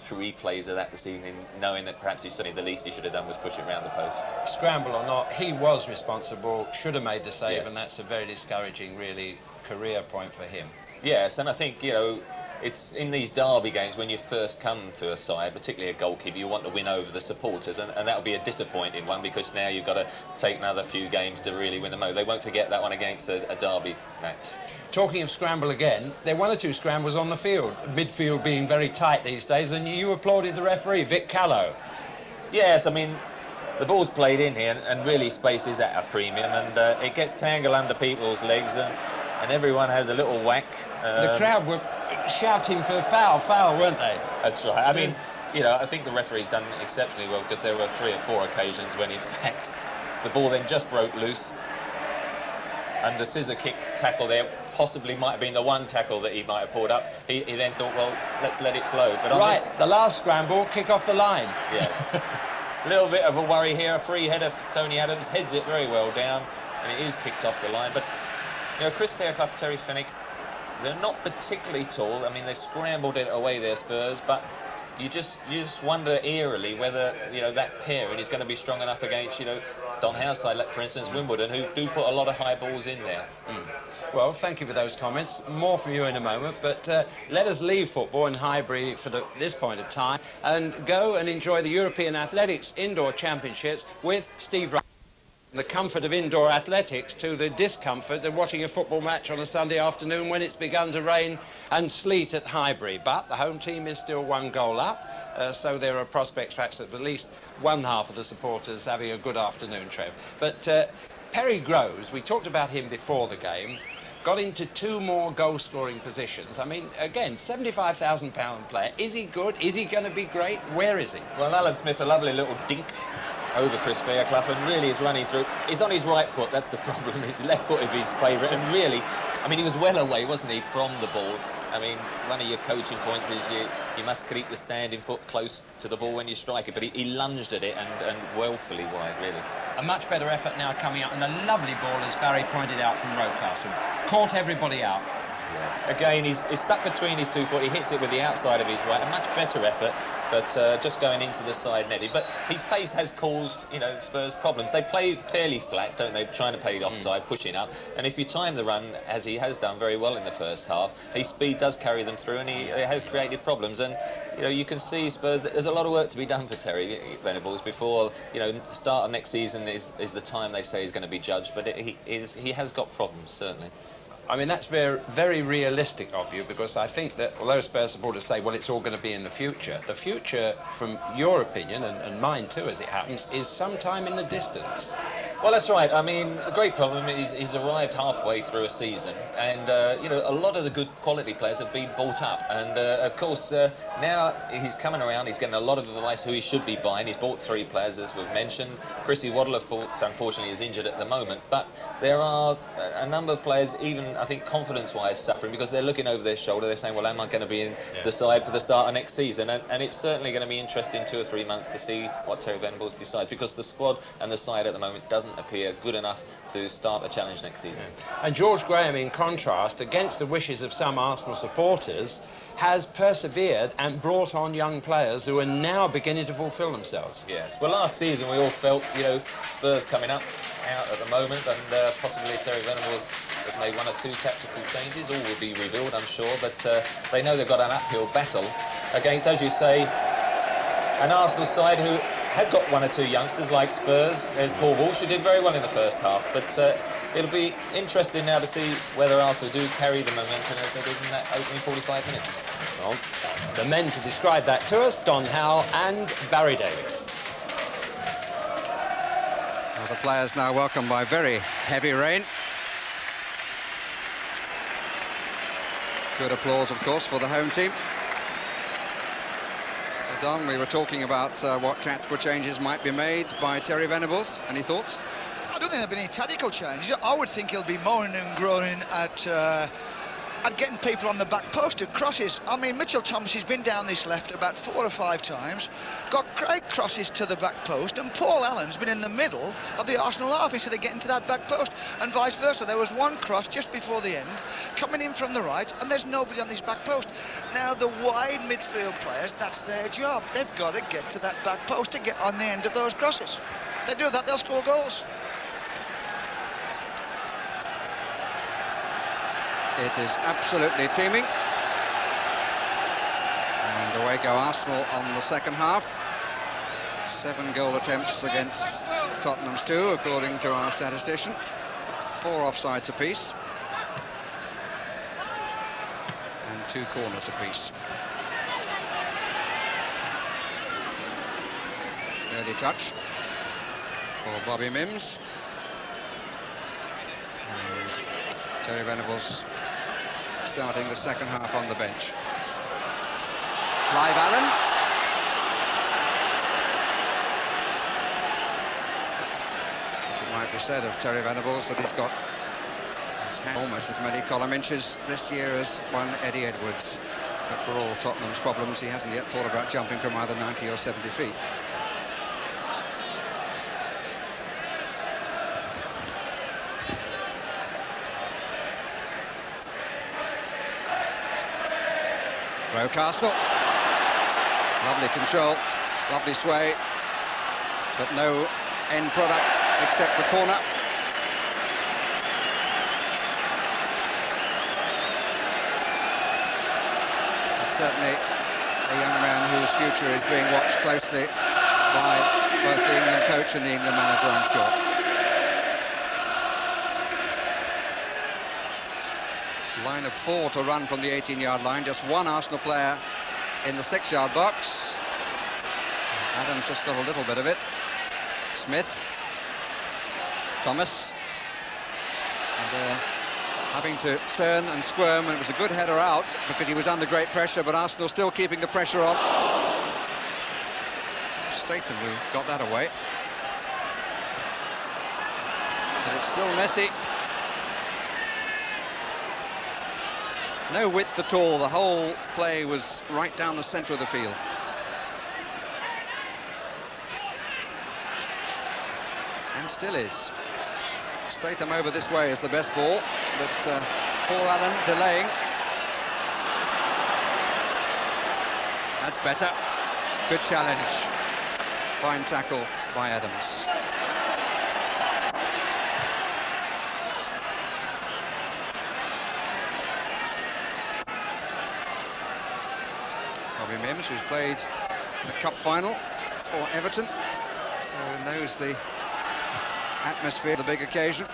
replays of that this evening, knowing that perhaps the least he should have done was push it round the post. Scramble or not, he was responsible, should have made the save, yes. And that's a very discouraging, really, career point for him. Yes, and I think, you know, it's in these derby games when you first come to a side, particularly a goalkeeper, you want to win over the supporters, and that'll be a disappointing one, because now you've got to take another few games to really win them over. They won't forget that one against a derby match. Talking of scramble again, there were 1 or 2 scrambles on the field, midfield being very tight these days, and you applauded the referee, Vic Callow. Yes, I mean, the ball's played in here, and really space is at a premium, and it gets tangled under people's legs, and everyone has a little whack. The crowd were shouting for foul, weren't they? That's right. I mean, you know, I think the referee's done exceptionally well, because there were 3 or 4 occasions when, in fact, the ball then just broke loose, and the scissor kick tackle there possibly might have been the one tackle that he might have pulled up. He then thought, well, let's let it flow. But on right, the last scramble, kick off the line. Yes. A little bit of a worry here. A free header for Tony Adams, heads it very well down, and it is kicked off the line. But, you know, Chris Fairclough, Terry Fenwick, they're not particularly tall. I mean, they scrambled it away, their Spurs, but you just wonder eerily whether, you know, that pairing is going to be strong enough against, you know, Don Howe's side, like, for instance, Wimbledon, who do put a lot of high balls in there. Well, thank you for those comments. More from you in a moment, but let us leave football in Highbury for this point of time and go and enjoy the European Athletics Indoor Championships with Steve Wright. The comfort of indoor athletics to the discomfort of watching a football match on a Sunday afternoon when it's begun to rain and sleet at Highbury. But the home team is still 1 goal up, so there are prospects perhaps of at least one half of the supporters having a good afternoon, Trev. But Perry Groves, we talked about him before the game, got into 2 more goal-scoring positions. I mean, again, £75,000 player. Is he good? Is he going to be great? Where is he? Well, Alan Smith, a lovely little dink over Chris Fairclough, and really is running through. He's on his right foot, that's the problem. His left foot is his favourite, and really, I mean, he was well away, wasn't he, from the ball. I mean, one of your coaching points is you must keep the standing foot close to the ball when you strike it, but he lunged at it and woefully wide, really. A much better effort now coming up, and a lovely ball, as Barry pointed out, from Rocastle. Caught everybody out. Yes. Again, he's stuck between his 2 foot. He hits it with the outside of his right. A much better effort, but just going into the side netting. But his pace has caused, you know, Spurs problems. They play fairly flat, don't they? Trying to play it offside, pushing up. And if you time the run, as he has done very well in the first half, his speed does carry them through, and he has created problems. And you know, you can see Spurs. There's a lot of work to be done for Terry Venables before, you know, the start of next season is the time they say he's going to be judged. But he has got problems, certainly. I mean, that's very, very realistic of you, because I think that although Spurs supporters say, well, it's all going to be in the future, from your opinion, and mine too, as it happens, is sometime in the distance. Well, that's right. I mean, a great problem is he's arrived halfway through a season, and you know, a lot of the good quality players have been bought up, and of course now he's coming around. He's getting a lot of advice who he should be buying. He's bought 3 players, as we've mentioned. Chrissy Waddle, unfortunately, is injured at the moment, but there are a number of players, even I think confidence-wise, suffering because they're looking over their shoulder. They're saying, well, am I going to be in the side for the start of next season? And it's certainly going to be interesting 2 or 3 months to see what Terry Venables decides, because the squad and the side at the moment doesn't appear good enough to start a challenge next season. And George Graham, in contrast, against the wishes of some Arsenal supporters, has persevered and brought on young players who are now beginning to fulfil themselves. Yes. Well, last season we all felt, you know, Spurs coming out at the moment, and possibly Terry Venables have made 1 or 2 tactical changes. All will be revealed, I'm sure, but they know they've got an uphill battle against, as you say, an Arsenal side who have got 1 or 2 youngsters like Spurs. There's Paul Walsh, who did very well in the first half, but it'll be interesting now to see whether Arsenal do carry the momentum as they did in that opening 45 minutes. Well, the men to describe that to us, Don Howe and Barry Davies. Well, the players now welcomed by very heavy rain. Good applause, of course, for the home team. Don, we were talking about what tactical changes might be made by Terry Venables. Any thoughts? I don't think there'll be any tactical changes. I would think he'll be moaning and groaning at getting people on the back post at crosses. I mean, Mitchell Thomas has been down this left about 4 or 5 times, got great crosses to the back post, and Paul Allen's been in the middle of the Arsenal half instead of getting to that back post, and vice versa. There was 1 cross just before the end, coming in from the right, and there's nobody on this back post. Now, the wide midfield players, that's their job. They've got to get to that back post to get on the end of those crosses. If they do that, they'll score goals. It is absolutely teeming. And away go Arsenal on the second half. 7 goal attempts against Tottenham's 2, according to our statistician. 4 offsides apiece. And 2 corners apiece. Early touch for Bobby Mims. And Terry Venables starting the second half on the bench. Clive Allen. It might be said of Terry Venables that he's got almost as many column inches this year as one Eddie Edwards. But for all Tottenham's problems, he hasn't yet thought about jumping from either 90 or 70 feet. Rocastle, lovely control, lovely sway, but no end product except the corner. He's certainly a young man whose future is being watched closely by both the England coach and the England manager, I'm sure. Line of 4 to run from the 18-yard line, just one Arsenal player in the 6-yard box. Adams just got a little bit of it. Smith, Thomas, and having to turn and squirm, and it was a good header out because he was under great pressure, but Arsenal still keeping the pressure on. Statham who got that away. But it's still messy. No width at all, the whole play was right down the centre of the field. And still is. Statham over this way is the best ball, but Paul Allen delaying. That's better. Good challenge. Fine tackle by Adams. Mims, who's played the cup final for Everton, so knows the atmosphere of the big occasion,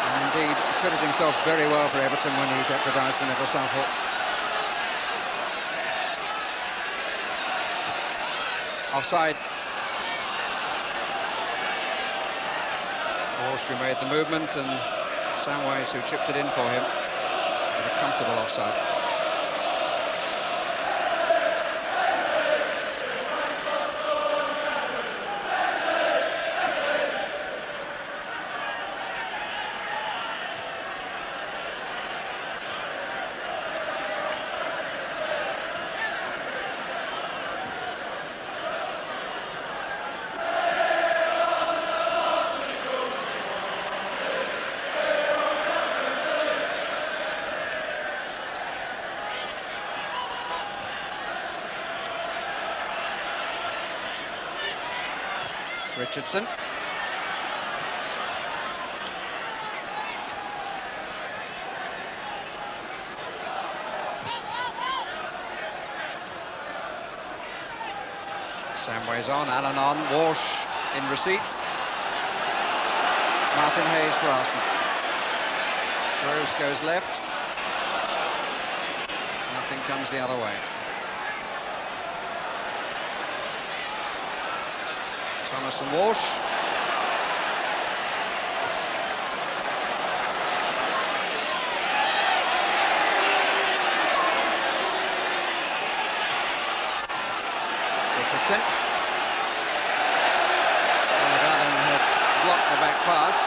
and indeed acquitted himself very well for Everton when he deputised for Neville Southall. Offside. Walsh who made the movement, and Samways who chipped it in for him, with a comfortable offside. Richardson. Samways on, Allen on, Walsh in receipt. Martin Hayes for Arsenal. Rose goes left. Nothing comes the other way. Thomas and Walsh. Richardson. Clive Allen had blocked the back pass.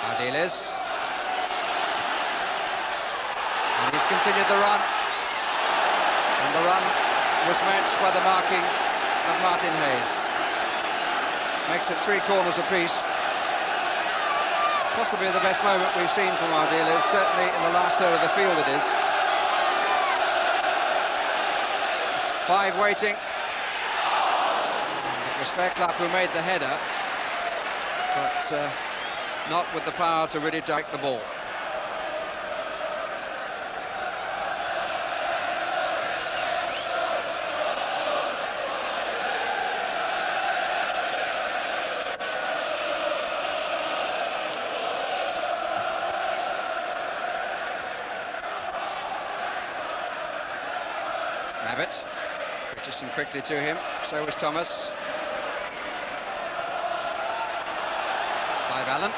Ardiles. He's continued the run, and the run was matched by the marking of Martin Hayes. Makes it 3 corners apiece. Possibly the best moment we've seen from Ardiles, certainly in the last third of the field it is. 5 waiting. It was Fairclough who made the header, but not with the power to really direct the ball. Mavitt, Richardson quickly to him, so was Thomas. Clive Allen.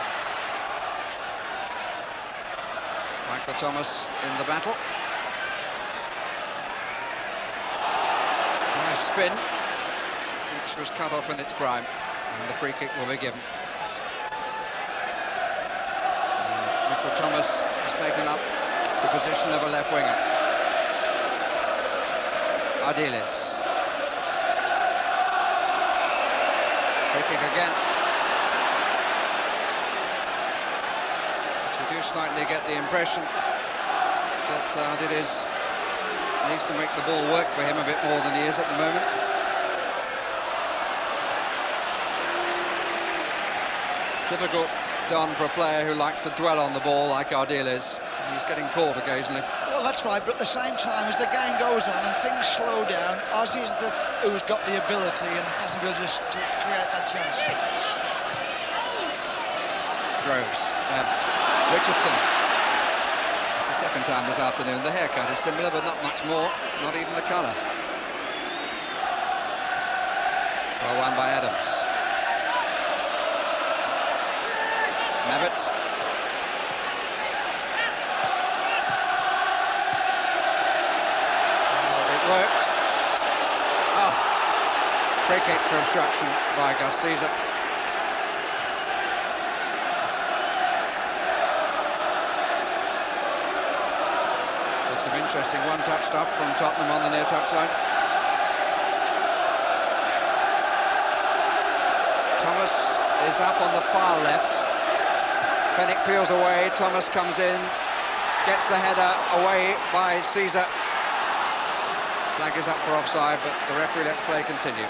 Michael Thomas in the battle. Nice spin, which was cut off in its prime, and the free kick will be given. And Mitchell Thomas has taken up the position of a left winger. Ardiles. Free kick again. To do slightly get the impression that Ardiles needs to make the ball work for him a bit more than he is at the moment. It's difficult done for a player who likes to dwell on the ball like Ardiles. He's getting caught occasionally. Well, that's right, but at the same time, as the game goes on and things slow down, Ozzy's who's got the ability and the possibility to create that chance. Groves. Richardson. It's the second time this afternoon. The haircut is similar, but not much more. Not even the colour. Well won by Adams. Mabbott. It worked. Oh, free kick for obstruction by Gus Caesar. There's some interesting one-touch stuff from Tottenham on the near touchline. Thomas is up on the far left. Fenwick peels away, Thomas comes in, gets the header away by Caesar. Flag is up for offside, but the referee lets play continue.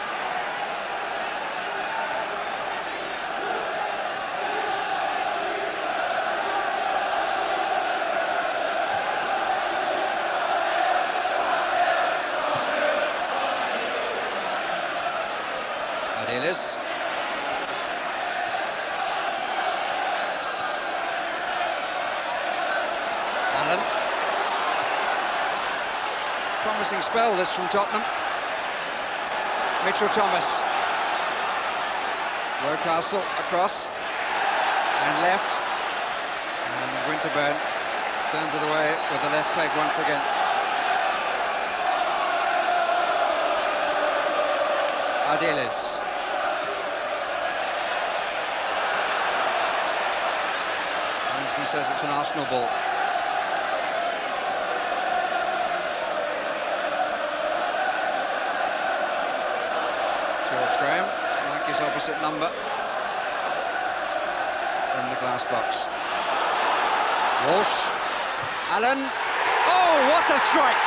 Ardiles. Allen. Promising spell this from Tottenham. Mitchell Thomas. Rocastle across and left, and Winterburn turns it away with the left peg once again. Ardiles. Linesman says it's an Arsenal ball. George Graham, like his opposite number, in the glass box. Walsh, Allen. Oh, what a strike!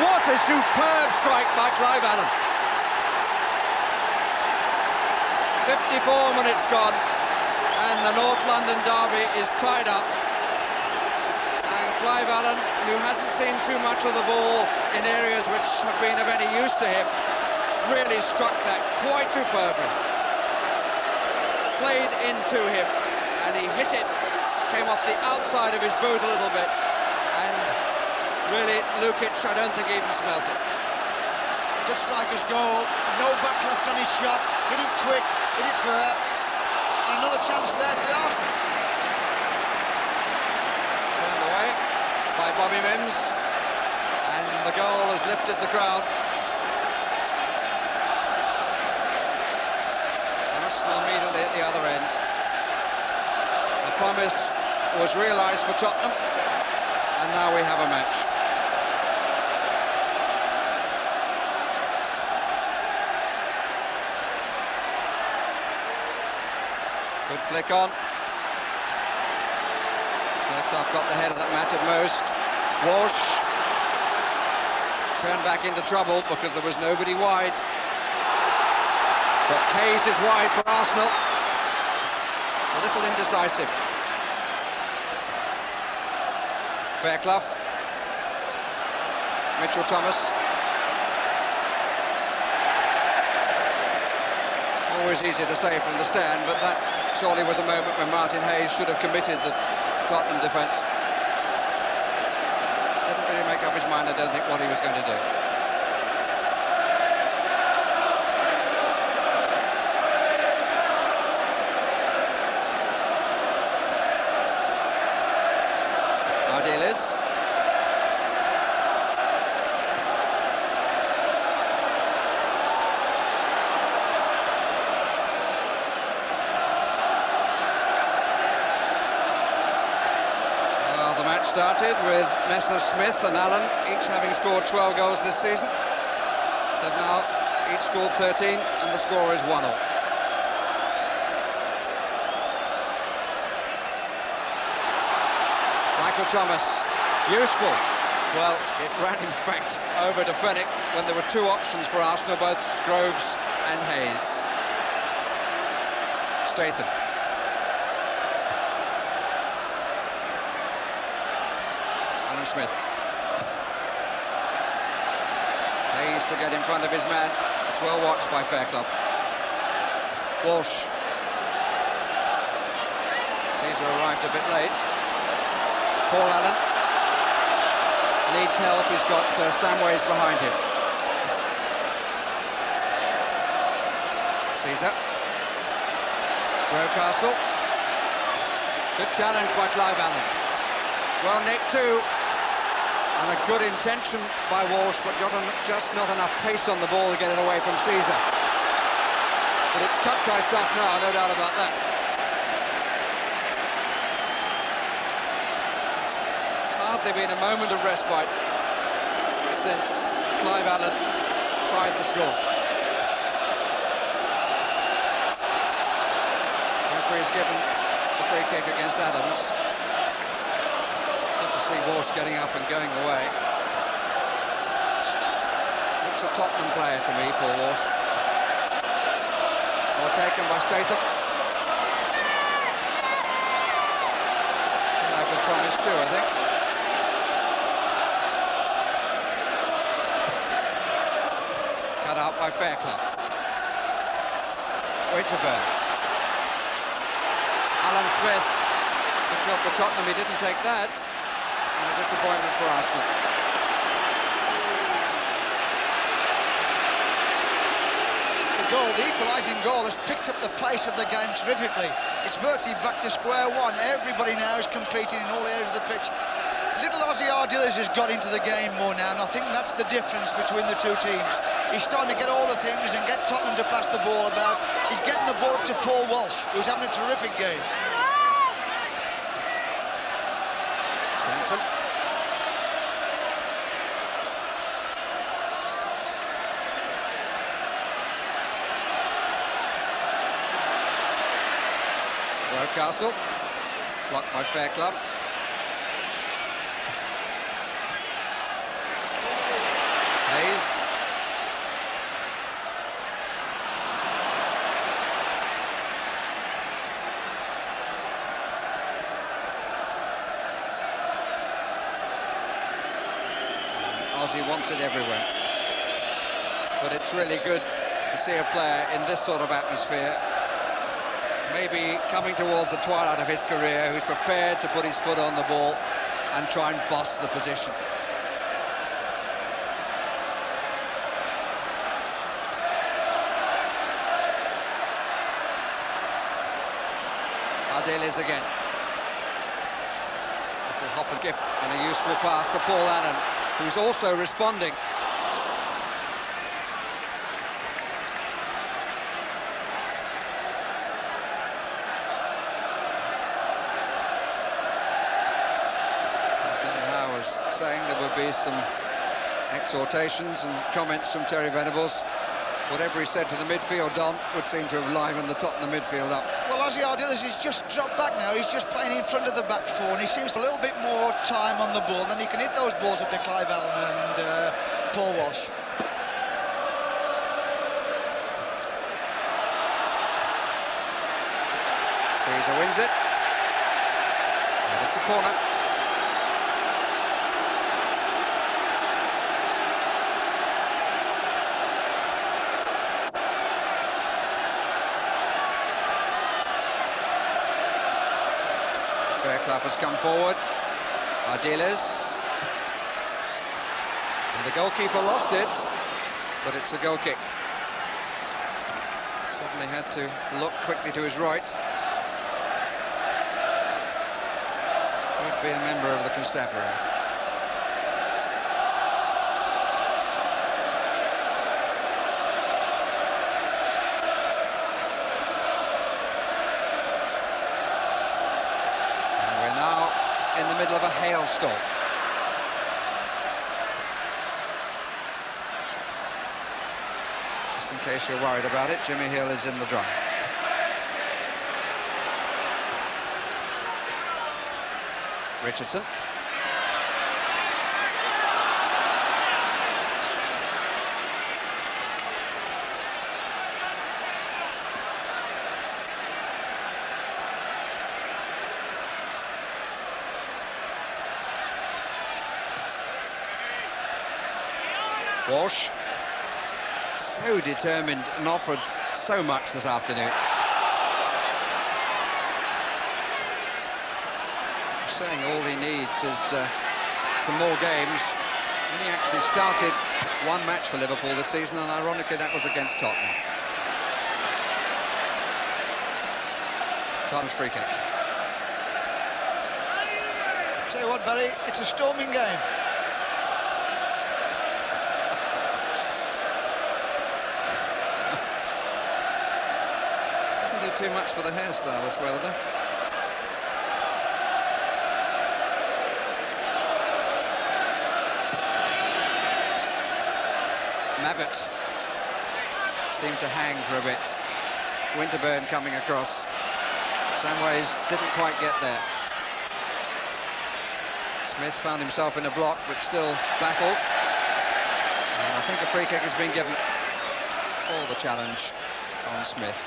What a superb strike by Clive Allen. 54 minutes gone, and the North London derby is tied up. And Clive Allen, who hasn't seen too much of the ball in areas which have been of any use to him, really struck that quite superbly. Played into him, and he hit it, came off the outside of his boot a little bit, and really Lukic, I don't think, even smelt it. Good striker's goal, no back left on his shot, hit it quick, hit it fair, and another chance there for the Arsenal. Turned away by Bobby Mims, and the goal has lifted the crowd. Immediately at the other end. The promise was realised for Tottenham, and now we have a match. Good flick on. Clive got the head of that match at most. Walsh turned back into trouble because there was nobody wide. But Hayes is wide for Arsenal. A little indecisive. Fairclough. Mitchell Thomas. Always easy to say from the stand, but that surely was a moment when Martin Hayes should have committed the Tottenham defence. Didn't really make up his mind, I don't think, what he was going to do. Ardiles. Well, the match started with Smith and Allen each having scored 12 goals this season. They've now each scored 13, and the score is 1-1. Michael Thomas, useful. Well, it ran, in fact, over to Fenwick when there were two options for Arsenal, both Groves and Hayes. Statham. Alan Smith. Hayes to get in front of his man. It's well watched by Fairclough. Walsh. Caesar arrived a bit late. Paul Allen needs help. He's got Samways behind him. Caesar. Rocastle. Good challenge by Clive Allen. Well nicked too. And a good intention by Walsh, but just not enough pace on the ball to get it away from Caesar. But it's cut-tie stuff now, no doubt about that. Hardly been a moment of respite since Clive Allen tied the score. Referee's given the free kick against Adams. Good to see Walsh getting up and going away. Looks a Tottenham player to me, Paul Walsh. Or taken by Statham. That was promised too, I think. Cut out by Fairclough. Winterburn. Alan Smith. Good job for Tottenham, he didn't take that. And a disappointment for Arsenal. The equalising goal has picked up the pace of the game terrifically. It's virtually back to square one. Everybody now is competing in all areas of the pitch. Little Ozzy Ardiles has got into the game more now, and I think that's the difference between the two teams. He's starting to get all the things and get Tottenham to pass the ball about. He's getting the ball up to Paul Walsh, who's having a terrific game. Sansom. Rocastle, blocked by Fairclough. Hayes. Ozzy wants it everywhere. But it's really good to see a player in this sort of atmosphere, maybe coming towards the twilight of his career, who's prepared to put his foot on the ball and try and boss the position. Ardiles again. Little hop and skip and a useful pass to Paul Allen, who's also responding. Saying there would be some exhortations and comments from Terry Venables. Whatever he said to the midfield, Don, would seem to have livened the Tottenham midfield up. Well, Ozzy Ardiles has just dropped back now. He's just playing in front of the back four, and he seems a little bit more time on the ball, then he can hit those balls up to Clive Allen and Paul Walsh. Caesar wins it. And it's a corner. Fairclough has come forward. Ardiles. And the goalkeeper lost it, but it's a goal kick. Suddenly had to look quickly to his right. Could be a member of the constabulary. In the middle of a hailstorm. Just in case you're worried about it, Jimmy Hill is in the drum. Richardson. Walsh, so determined and offered so much this afternoon. Saying all he needs is some more games. And he actually started one match for Liverpool this season, and ironically that was against Tottenham. Tottenham's free kick. Tell you what, Barry, it's a storming game. Doesn't do too much for the hairstyle as well, though. Mavitt seemed to hang for a bit. Winterburn coming across. Samways didn't quite get there. Smith found himself in a block, but still battled. And I think a free kick has been given for the challenge on Smith.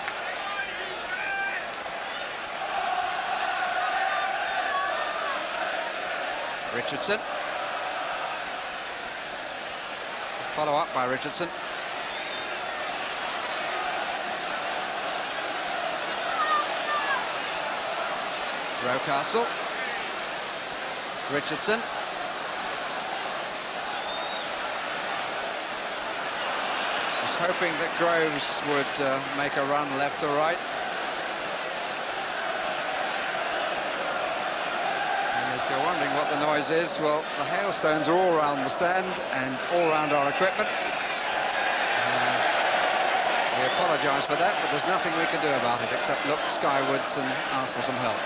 Richardson. Follow up by Richardson. Rocastle. Richardson. Was hoping that Groves would make a run left or right. And if you're wondering what the noise is, well, the hailstones are all around the stand and all around our equipment. We apologise for that, but there's nothing we can do about it except look skywards and ask for some help.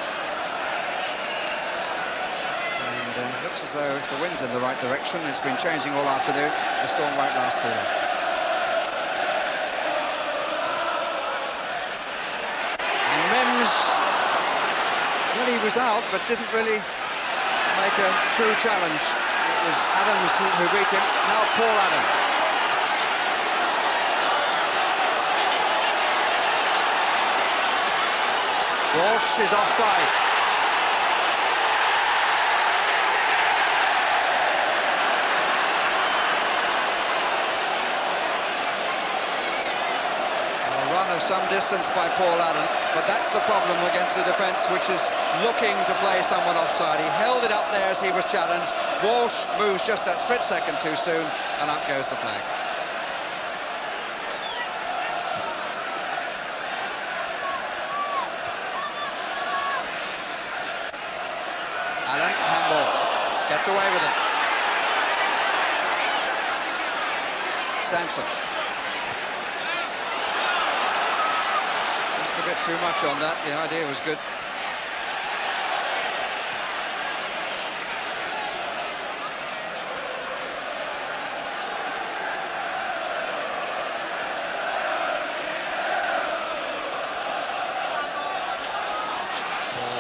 And looks as though if the wind's in the right direction, it's been changing all afternoon, the storm won't last too long. And Mims, well, he was out, but didn't really make a true challenge. It was Adams who beat him. Now Paul Allen. Walsh is offside. A run of some distance by Paul Allen, but that's the problem against the defence, which is looking to play someone offside. He held it up there as he was challenged. Walsh moves just that split second too soon, and up goes the flag. Allen, handball, gets away with it. Sanson. Just a bit too much on that, the idea was good.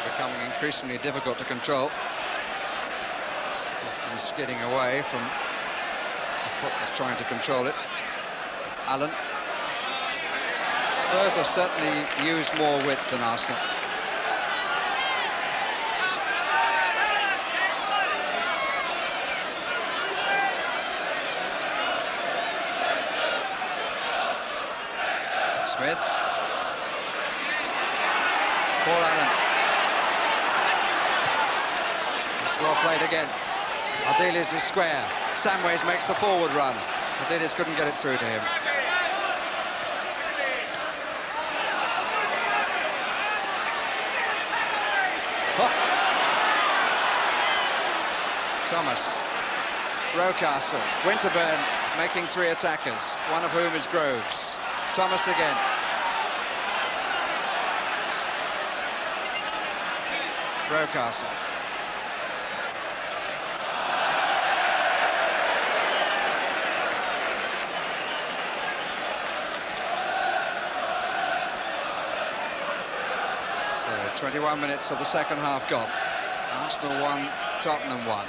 Becoming increasingly difficult to control, often skidding away from the foot that's trying to control it. Allen. Spurs have certainly used more width than Arsenal. Smith. Paul Allen. Well played again. Ardiles is square. Samways makes the forward run. Ardiles couldn't get it through to him. Oh. Thomas. Rocastle. Winterburn making three attackers, one of whom is Groves. Thomas again. Rocastle. So 21 minutes of the second half gone. Arsenal 1, Tottenham 1.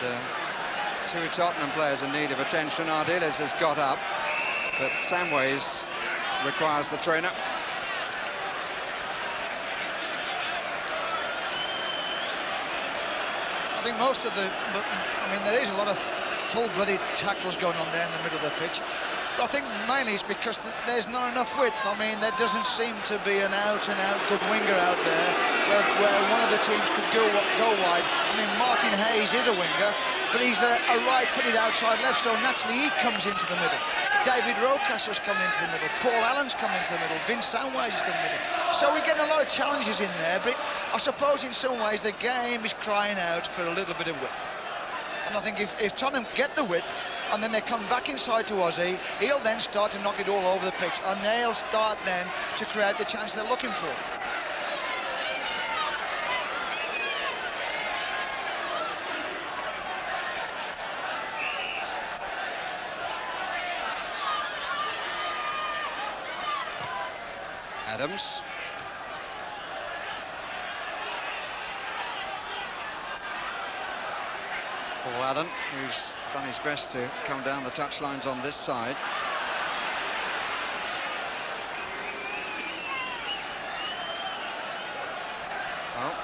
And two Tottenham players in need of attention. Ardiles has got up, but Samways requires the trainer. I think most of there is a lot of full-blooded tackles going on there in the middle of the pitch. But I think mainly it's because there's not enough width. I mean, there doesn't seem to be an out-and-out good winger out there where one of the teams could go wide. I mean, Martin Hayes is a winger, but he's a right-footed outside left, so naturally he comes into the middle. David Rocasser's coming into the middle. Paul Allen's coming into the middle. Vince Samways is coming in the middle. So we're getting a lot of challenges in there, but I suppose in some ways the game is crying out for a little bit of width. And I think if Tottenham get the width, and then they come back inside to Ozzy, he'll then start to knock it all over the pitch, and they'll start then to create the chance they're looking for. Adams. Paul Allen, who's done his best to come down the touchlines on this side. Well,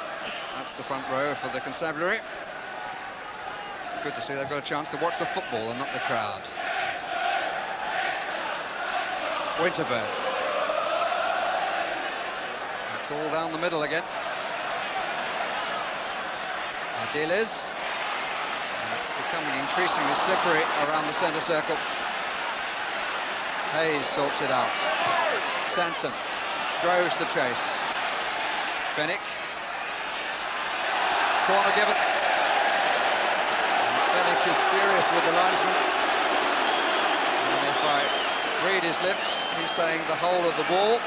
that's the front row for the constabulary. Good to see they've got a chance to watch the football and not the crowd. Winterburn. It's all down the middle again. Ardiles. It's becoming increasingly slippery around the centre circle. Hayes sorts it out. Sansom. Groves to chase. Fennick. Corner given. Fennick is furious with the linesman. And if I read his lips, he's saying the whole of the ball.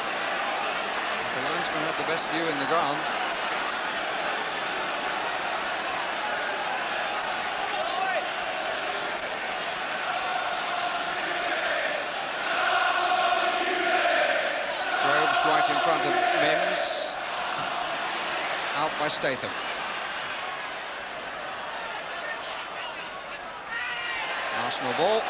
The linesman had the best view in the ground. Groves right in front of Mims. Out by Statham. Arsenal ball.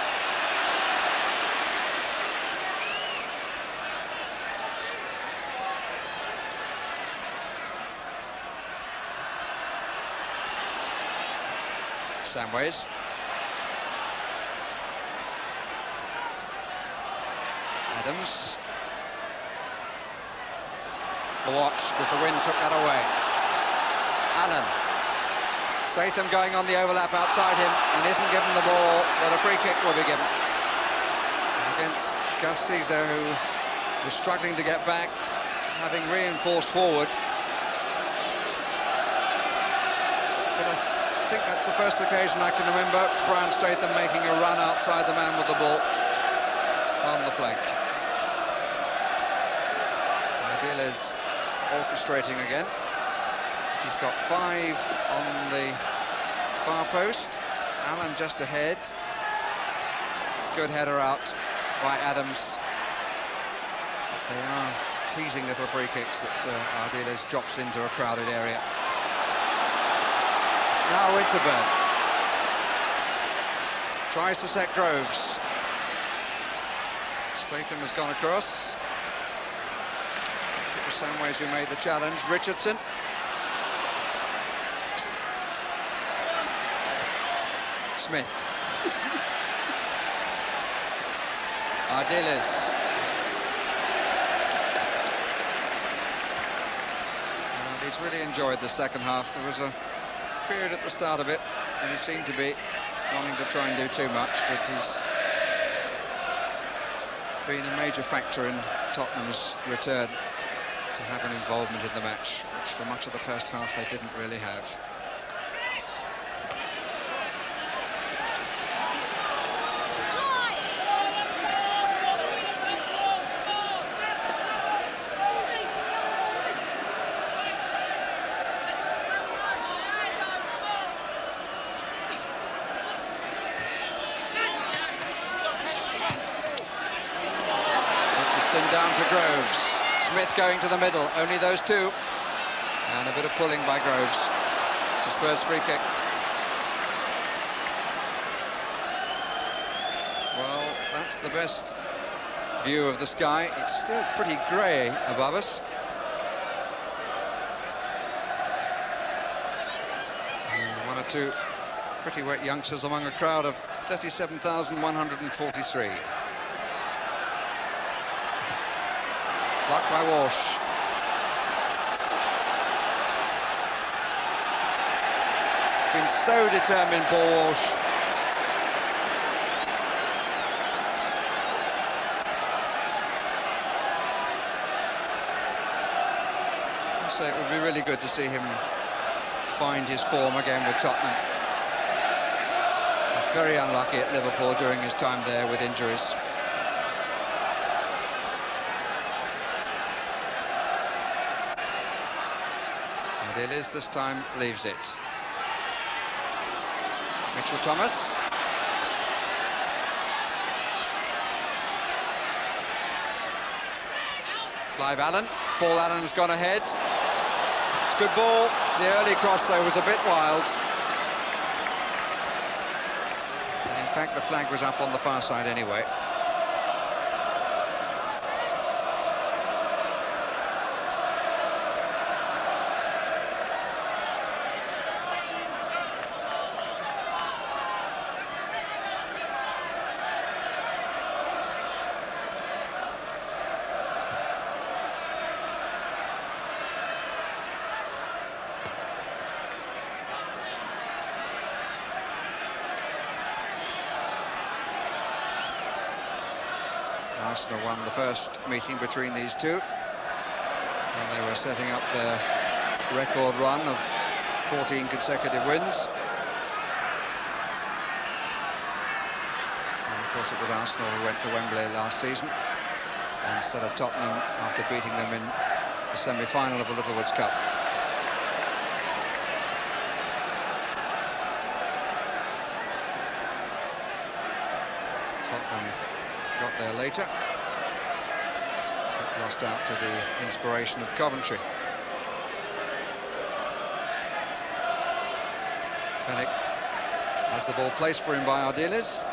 Samways. Adams. The watch because the wind took that away. Allen. Statham going on the overlap outside him and isn't given the ball, but a free kick will be given. Against Gus Caesar, who was struggling to get back, having reinforced forward. But I think that's the first occasion I can remember Brian Statham making a run outside the man with the ball on the flank. Ardiles orchestrating again. He's got 5 on the far post. Allen just ahead. Good header out by Adams. They are teasing little free kicks that Ardiles drops into a crowded area. Now Winterburn. Tries to set Groves. Statham has gone across. It was Samways who made the challenge. Richardson. Smith. Ardiles. And he's really enjoyed the second half. There was a period at the start of it when he seemed to be wanting to try and do too much, but he's been a major factor in Tottenham's return to have an involvement in the match, which for much of the first half they didn't really have. down to Groves. Smith going to the middle, only those two. And a bit of pulling by Groves. It's a Spurs free kick. Well, that's the best view of the sky. It's still pretty grey above us. And one or two pretty wet youngsters among a crowd of 37,143. Blocked by Walsh. He's been so determined, Paul Walsh. So it would be really good to see him find his form again with Tottenham. He's very unlucky at Liverpool during his time there with injuries. Ardiles this time leaves it. Mitchell Thomas. Clive Allen. Paul Allen's gone ahead. It's a good ball. The early cross, though, was a bit wild. And in fact, the flag was up on the far side anyway. Arsenal won the first meeting between these two, and they were setting up their record run of 14 consecutive wins. And of course it was Arsenal who went to Wembley last season instead of Tottenham after beating them in the semi-final of the Littlewoods Cup. Tottenham got there later, but lost out to the inspiration of Coventry. Fenwick has the ball placed for him by Ardiles.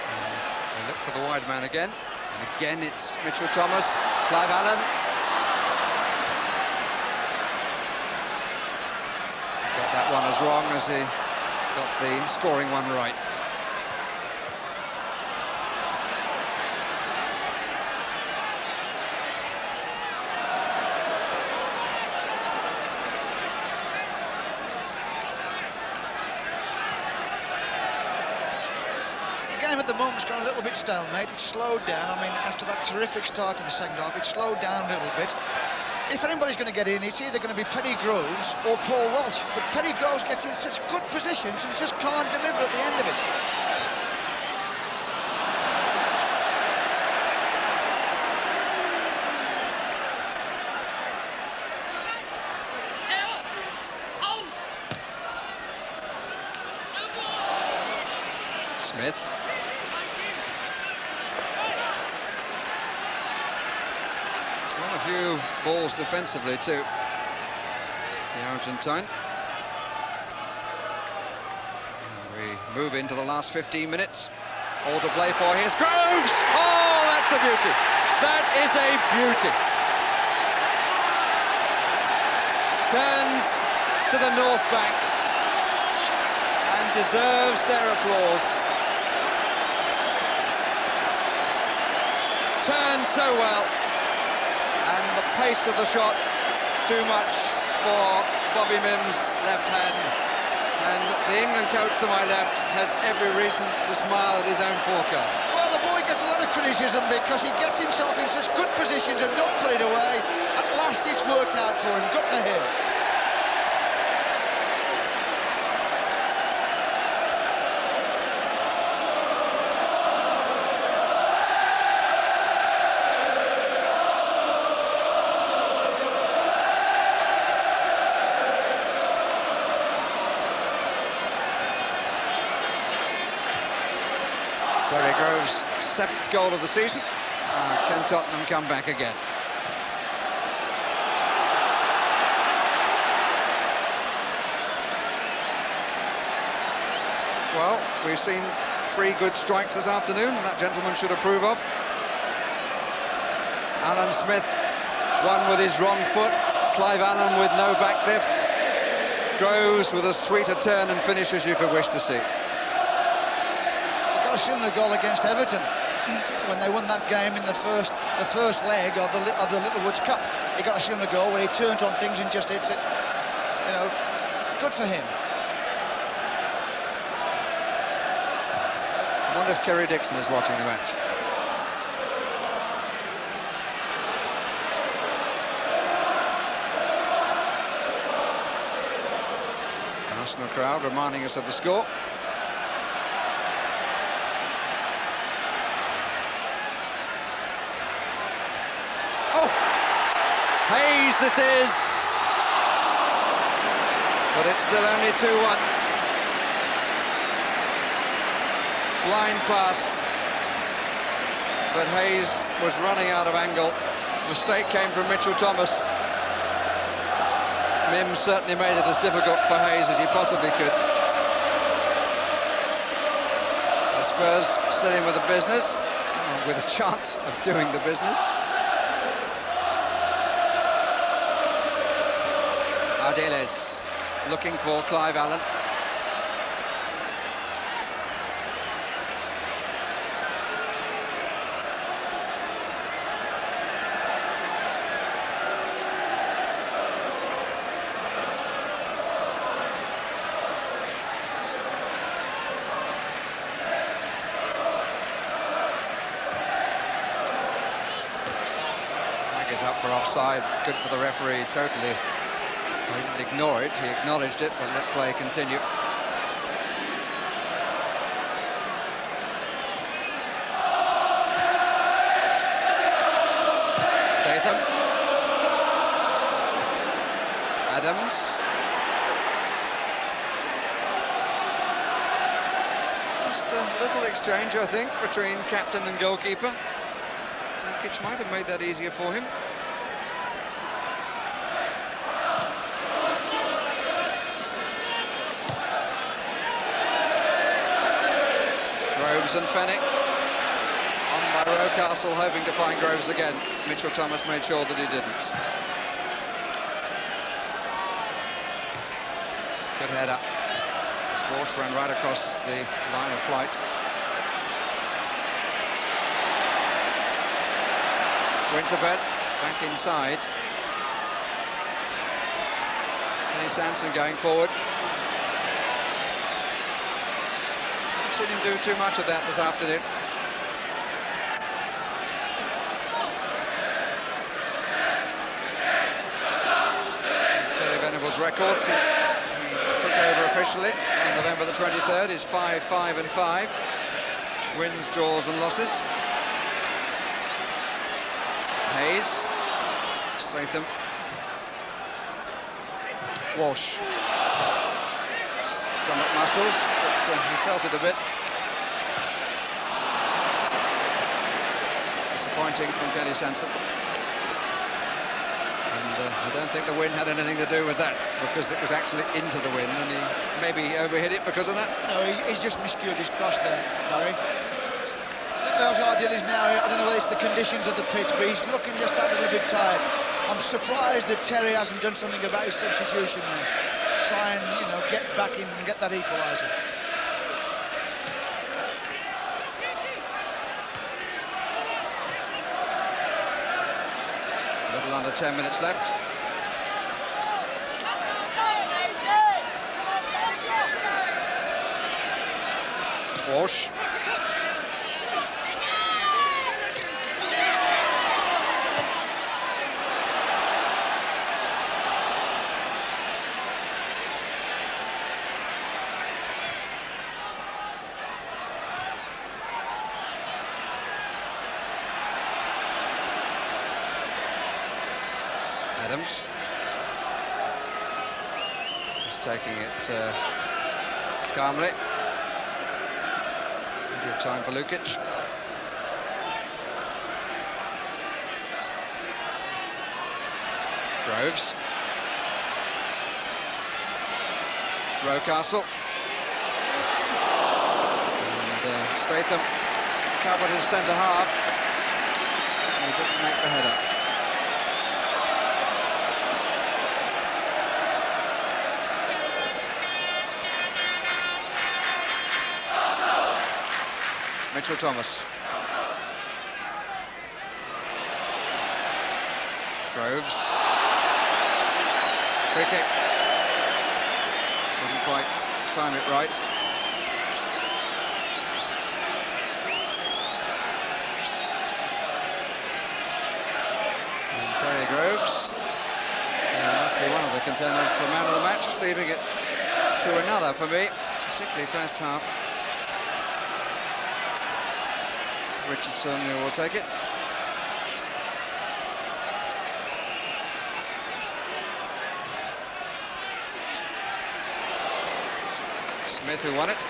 And they look for the wide man again. And again it's Mitchell Thomas, Clive Allen. Got that one as wrong as he got the scoring one right. At the moment's gone a little bit stalemate. It's slowed down. I mean, after that terrific start to the second half, it slowed down a little bit. If anybody's going to get in, it's either going to be Penny Groves or Paul Walsh. But Penny Groves gets in such good positions and just can't deliver at the end of it. Smith. Won a few balls defensively too, the Argentine. And we move into the last 15 minutes. All to play for. Here's Groves! Oh, that's a beauty. That is a beauty. Turns to the north bank and deserves their applause. Turns so well. And the pace of the shot, too much for Bobby Mims' left hand. And the England coach to my left has every reason to smile at his own forecast. Well, the boy gets a lot of criticism because he gets himself in such good positions and don't put it away. At last it's worked out for him. Good for him. Terry Groves' 7th goal of the season. Can Tottenham come back again? Well, we've seen 3 good strikes this afternoon, that gentleman should approve of. Alan Smith, one with his wrong foot. Clive Allen with no back lift. Groves with as sweet a turn and finish as you could wish to see. He got a similar goal against Everton when they won that game in the first leg of the Littlewoods Cup. He got a similar goal where he turned on things and just hits it. You know, good for him. I wonder if Kerry Dixon is watching the match. Arsenal crowd reminding us of the score. Oh! Hayes, this is! But it's still only 2-1. Line pass, but Hayes was running out of angle. Mistake came from Mitchell Thomas. Mims certainly made it as difficult for Hayes as he possibly could. The Spurs still in with the business, with a chance of doing the business. Ardiles looking for Clive Allen. Is up for offside, good for the referee, totally. Well, he didn't ignore it, he acknowledged it, but let play continue. Statham. Adams. Just a little exchange, I think, between captain and goalkeeper. Nurkic might have made that easier for him. Groves and Fenwick on by Rocastle, hoping to find Groves again. Mitchell Thomas made sure that he didn't. Good header. Sports ran right across the line of flight. Winterbed back inside. Kenny Sanson going forward. Haven't seen him do too much of that this afternoon. Terry Venables' record since he took over officially on November the 23rd is 5-5-5. Wins, draws and losses. Hayes, Statham, Walsh, stomach muscles, but he felt it a bit. Disappointing from Kenny Sanson. And I don't think the wind had anything to do with that, because it was actually into the wind, and he maybe overhit it because of that. No, he's just miscued his cross there, Barry. Ardiles is now, I don't know whether it's the conditions of the pitch, but he's looking just that little bit tired. I'm surprised that Terry hasn't done something about his substitution there. Try and, you know, get back in and get that equaliser. A little under 10 minutes left. Walsh. Adams. Just taking it calmly. Give time for Lukic. Groves. Rocastle. And Statham covered his centre half. And he didn't make the header. Mitchell Thomas. Groves. Free kick. Didn't quite time it right. And Terry Groves. Must be one of the contenders for man of the match, leaving it to another for me, particularly first half. Richardson, who will take it. Smith, who won it.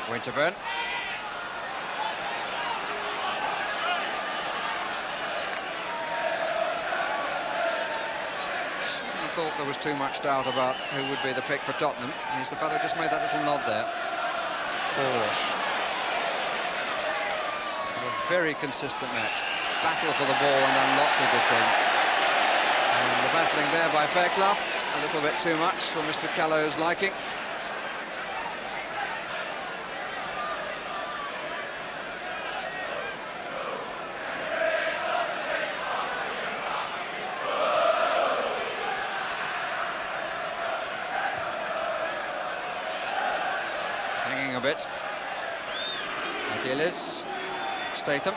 Winterburn. I thought there was too much doubt about who would be the pick for Tottenham. He's the fellow who just made that little nod there. Walsh. So a very consistent match. Battle for the ball and done lots of good things. And the battling there by Fairclough, a little bit too much for Mr. Callow's liking. A bit. Ideal is Statham.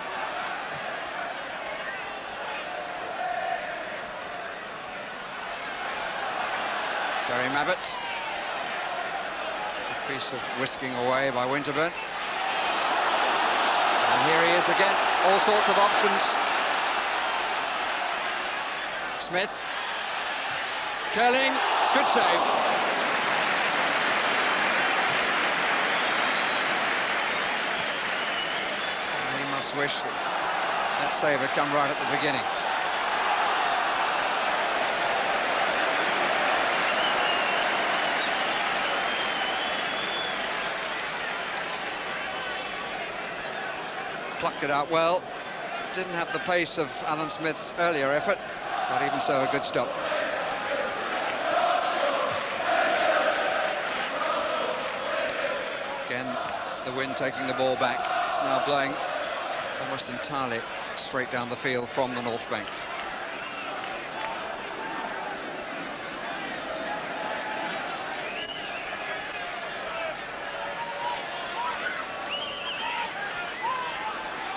Gary Mabbutt. A piece of whisking away by Winterburn. And here he is again. All sorts of options. Smith. Curling. Good save. Wish that save had come right at the beginning. Plucked it out well. Didn't have the pace of Alan Smith's earlier effort, but even so, a good stop. Again, the wind taking the ball back. It's now blowing almost entirely straight down the field from the north bank.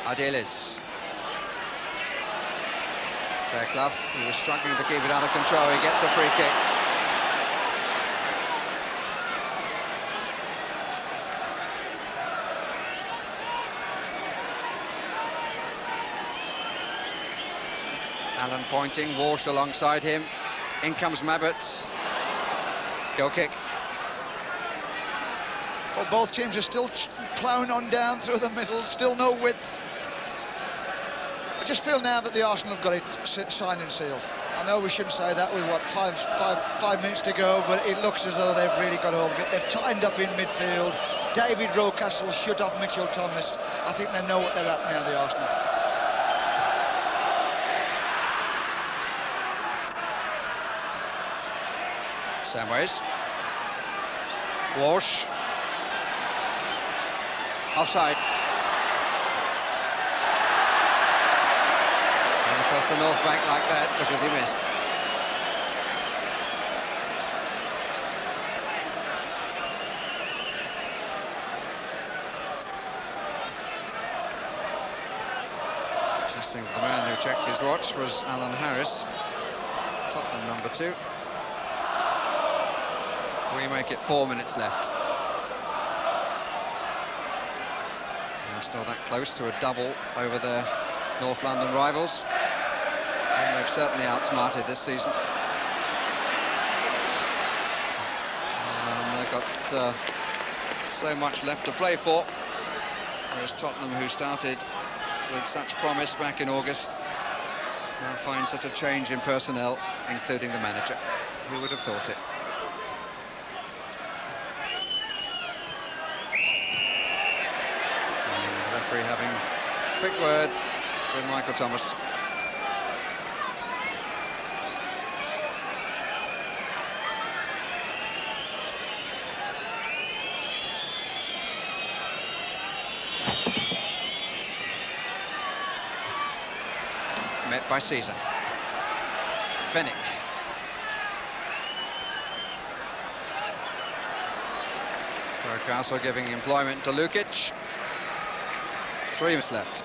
Idealis. Fairclough, who was struggling to keep it under control, he gets a free kick. Allen pointing, Walsh alongside him. In comes Mabbutt. Goal kick. Well, both teams are still ploughing on down through the middle, still no width. I just feel now that the Arsenal have got it signed and sealed. I know we shouldn't say that with, what, five minutes to go, but it looks as though they've really got hold of it. They've tightened up in midfield. David Rocastle shut off Mitchell Thomas. I think they know what they're at now, the Arsenal. Samways. Walsh. Offside. And across the north bank like that because he missed. Interesting, the man who checked his watch was Alan Harris. Tottenham number 2. We make it 4 minutes left. Still that close to a double over their North London rivals, and they've certainly outsmarted this season. And they've got so much left to play for, whereas Tottenham, who started with such promise back in August, now find such a change in personnel, including the manager. Who would have thought it? Having a quick word with Michael Thomas. Met by Caesar. Fennick. Castle giving employment to Lukic. 3 minutes left.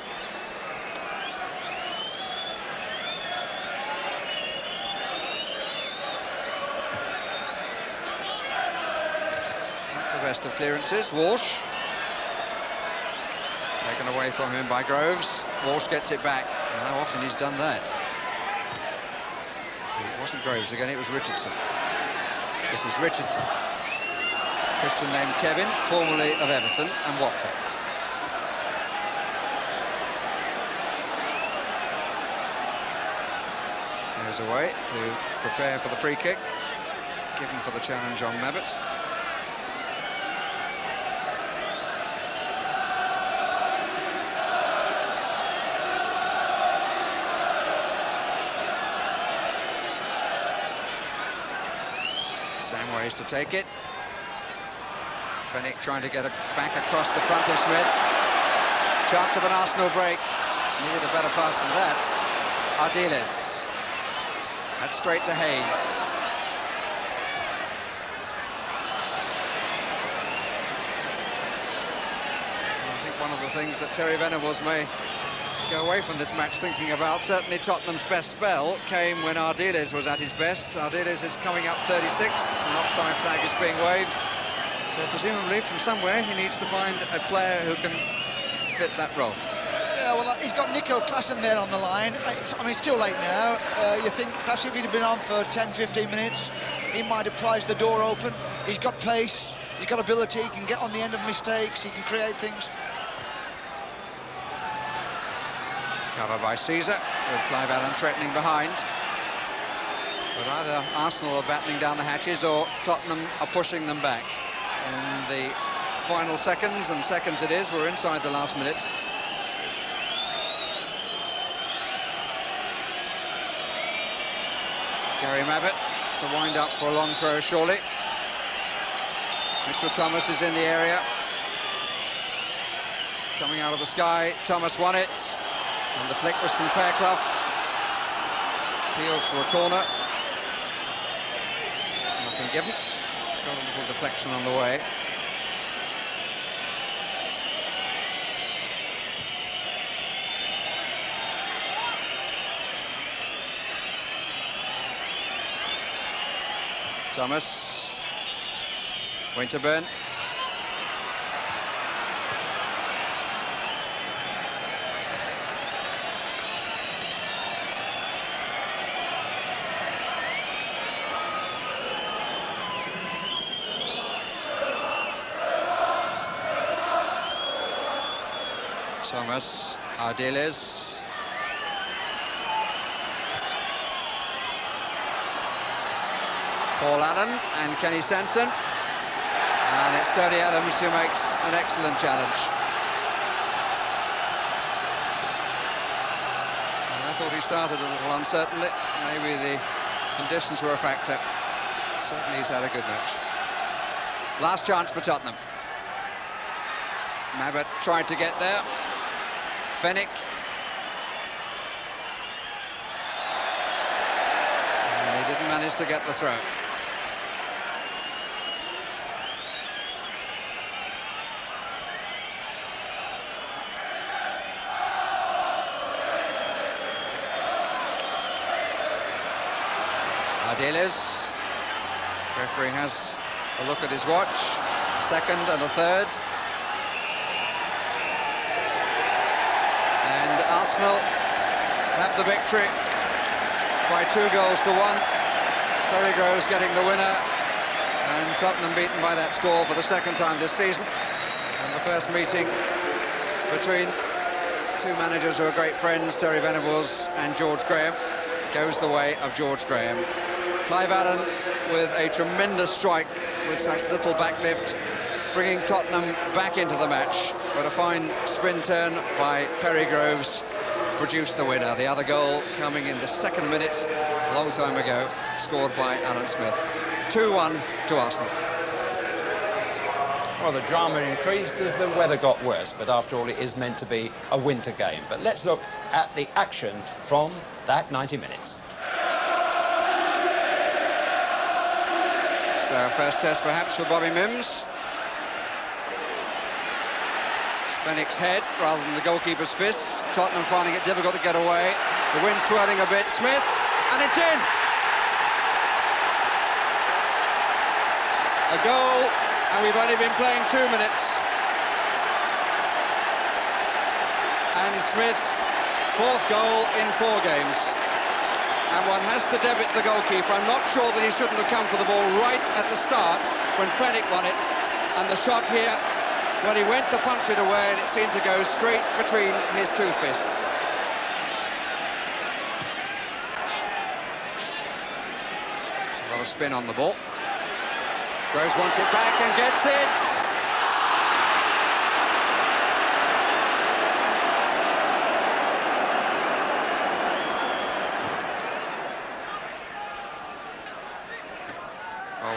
Not the best of clearances. Walsh. Taken away from him by Groves. Walsh gets it back. And how often he's done that? It wasn't Groves again, it was Richardson. This is Richardson. Christian named Kevin, formerly of Everton and Watford. Away to prepare for the free kick given for the challenge on Mabbutt. Same ways to take it. Fennick trying to get it back across the front of Smith. Chance of an Arsenal break. Needed a better pass than that. Ardiles. That's straight to Hayes. I think one of the things that Terry Venables may go away from this match thinking about, certainly Tottenham's best spell, came when Ardiles was at his best. Ardiles is coming up 36, an offside flag is being waved. So presumably from somewhere he needs to find a player who can fit that role. Yeah, well, he's got Nico Klassen there on the line. I mean, it's still late now. You think perhaps if he'd have been on for 10, 15 minutes, he might have prized the door open. He's got pace, he's got ability, he can get on the end of mistakes, he can create things. Cover by Caesar, with Clive Allen threatening behind. But either Arsenal are battening down the hatches or Tottenham are pushing them back. In the final seconds, and seconds it is, we're inside the last minute. Gary Mabbutt to wind up for a long throw, surely. Mitchell Thomas is in the area. Coming out of the sky, Thomas won it. And the flick was from Fairclough. Peels for a corner. Nothing given. Got a little deflection on the way. Thomas, Winterburn. Thomas, Ardiles. Paul Allen and Kenny Sanson, and it's Tony Adams who makes an excellent challenge. And I thought he started a little uncertainly. Maybe the conditions were a factor. Certainly he's had a good match. Last chance for Tottenham. Mabbutt tried to get there. Fennick. And he didn't manage to get the throw. Ardiles. Referee has a look at his watch. A second and a third. And Arsenal have the victory by 2-1. Perry Groves getting the winner, and Tottenham beaten by that score for the second time this season. And the first meeting between two managers who are great friends, Terry Venables and George Graham, goes the way of George Graham. Clive Allen with a tremendous strike with such little backlift, bringing Tottenham back into the match. But a fine spin turn by Perry Groves produced the winner. The other goal coming in the second minute, a long time ago, scored by Alan Smith. 2-1 to Arsenal. Well, the drama increased as the weather got worse, but after all, it is meant to be a winter game. But let's look at the action from that 90 minutes. So, first test perhaps for Bobby Mims. Fenwick's head rather than the goalkeeper's fists. Tottenham finding it difficult to get away. The wind swirling a bit. Smith, and it's in! A goal, and we've only been playing 2 minutes. And Smith's 4th goal in 4 games. And one has to debit the goalkeeper. I'm not sure that he shouldn't have come for the ball right at the start when Fenwick won it. And the shot here, when he went to punch it away, and it seemed to go straight between his 2 fists. A lot of spin on the ball. Groves wants it back and gets it.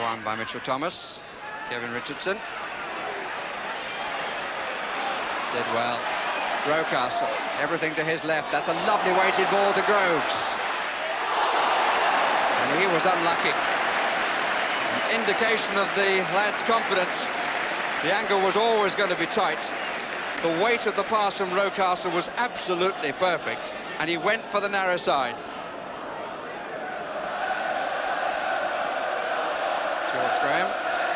Won by Mitchell Thomas. Kevin Richardson did well. Rocastle, everything to his left. That's a lovely weighted ball to Groves. And he was unlucky. An indication of the lad's confidence. The angle was always going to be tight. The weight of the pass from Rocastle was absolutely perfect, and he went for the narrow side. George Graham,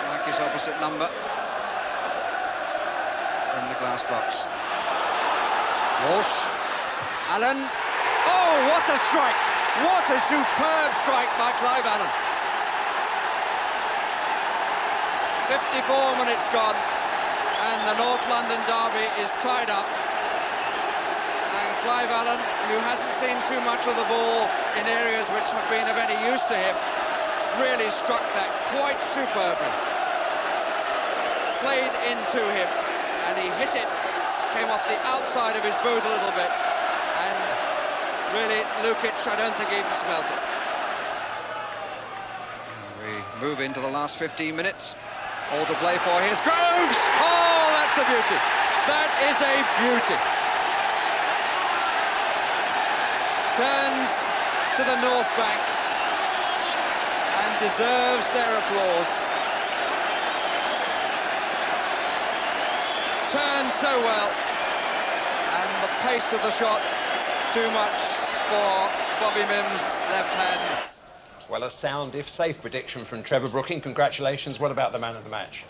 like his opposite number, in the glass box. Walsh, Allen. Oh, what a strike! What a superb strike by Clive Allen. 54 minutes gone, and the North London derby is tied up. And Clive Allen, who hasn't seen too much of the ball in areas which have been of any use to him, really struck that quite superbly. Played into him, and he hit it. Came off the outside of his boot a little bit, and really, Lukic, I don't think he even smelt it. We move into the last 15 minutes. All to play for. Here's Groves! Oh, that's a beauty. That is a beauty. Turns to the north bank and deserves their applause. Turns so well, and the pace of the shot too much for Bobby Mims' left hand. Well, a sound, if safe, prediction from Trevor Brooking. Congratulations. What about the man of the match?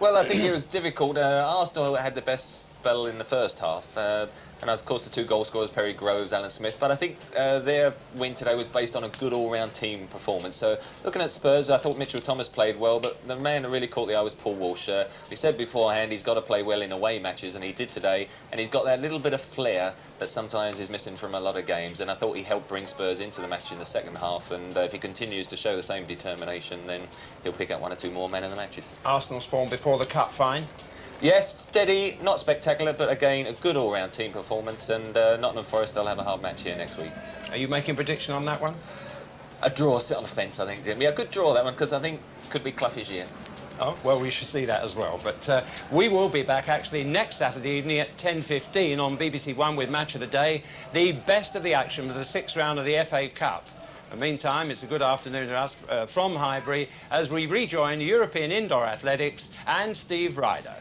Well, I think it was difficult. Arsenal had the best spell in the first half. And, of course, the 2 goal scorers, Perry Groves, Alan Smith. But I think their win today was based on a good all-round team performance. So, looking at Spurs, I thought Mitchell Thomas played well, but the man that really caught the eye was Paul Walsh. We said beforehand he's got to play well in away matches, and he did today. And he's got that little bit of flair that sometimes is missing from a lot of games. And I thought he helped bring Spurs into the match in the second half. And if he continues to show the same determination, then he'll pick up 1 or 2 more men in the matches. Arsenal's form before the cup fine. Yes, steady, not spectacular, but again, a good all-round team performance, and Nottingham Forest, they'll have a hard match here next week. Are you making a prediction on that one? A draw, sit on the fence, I think, Jim. Yeah, a good draw, that one, because I think it could be Clough's year. Oh, well, we should see that as well. But we will be back, actually, next Saturday evening at 10:15 on BBC One with Match of the Day, the best of the action for the 6th round of the FA Cup. In the meantime, it's a good afternoon to us from Highbury as we rejoin European Indoor Athletics and Steve Ryder.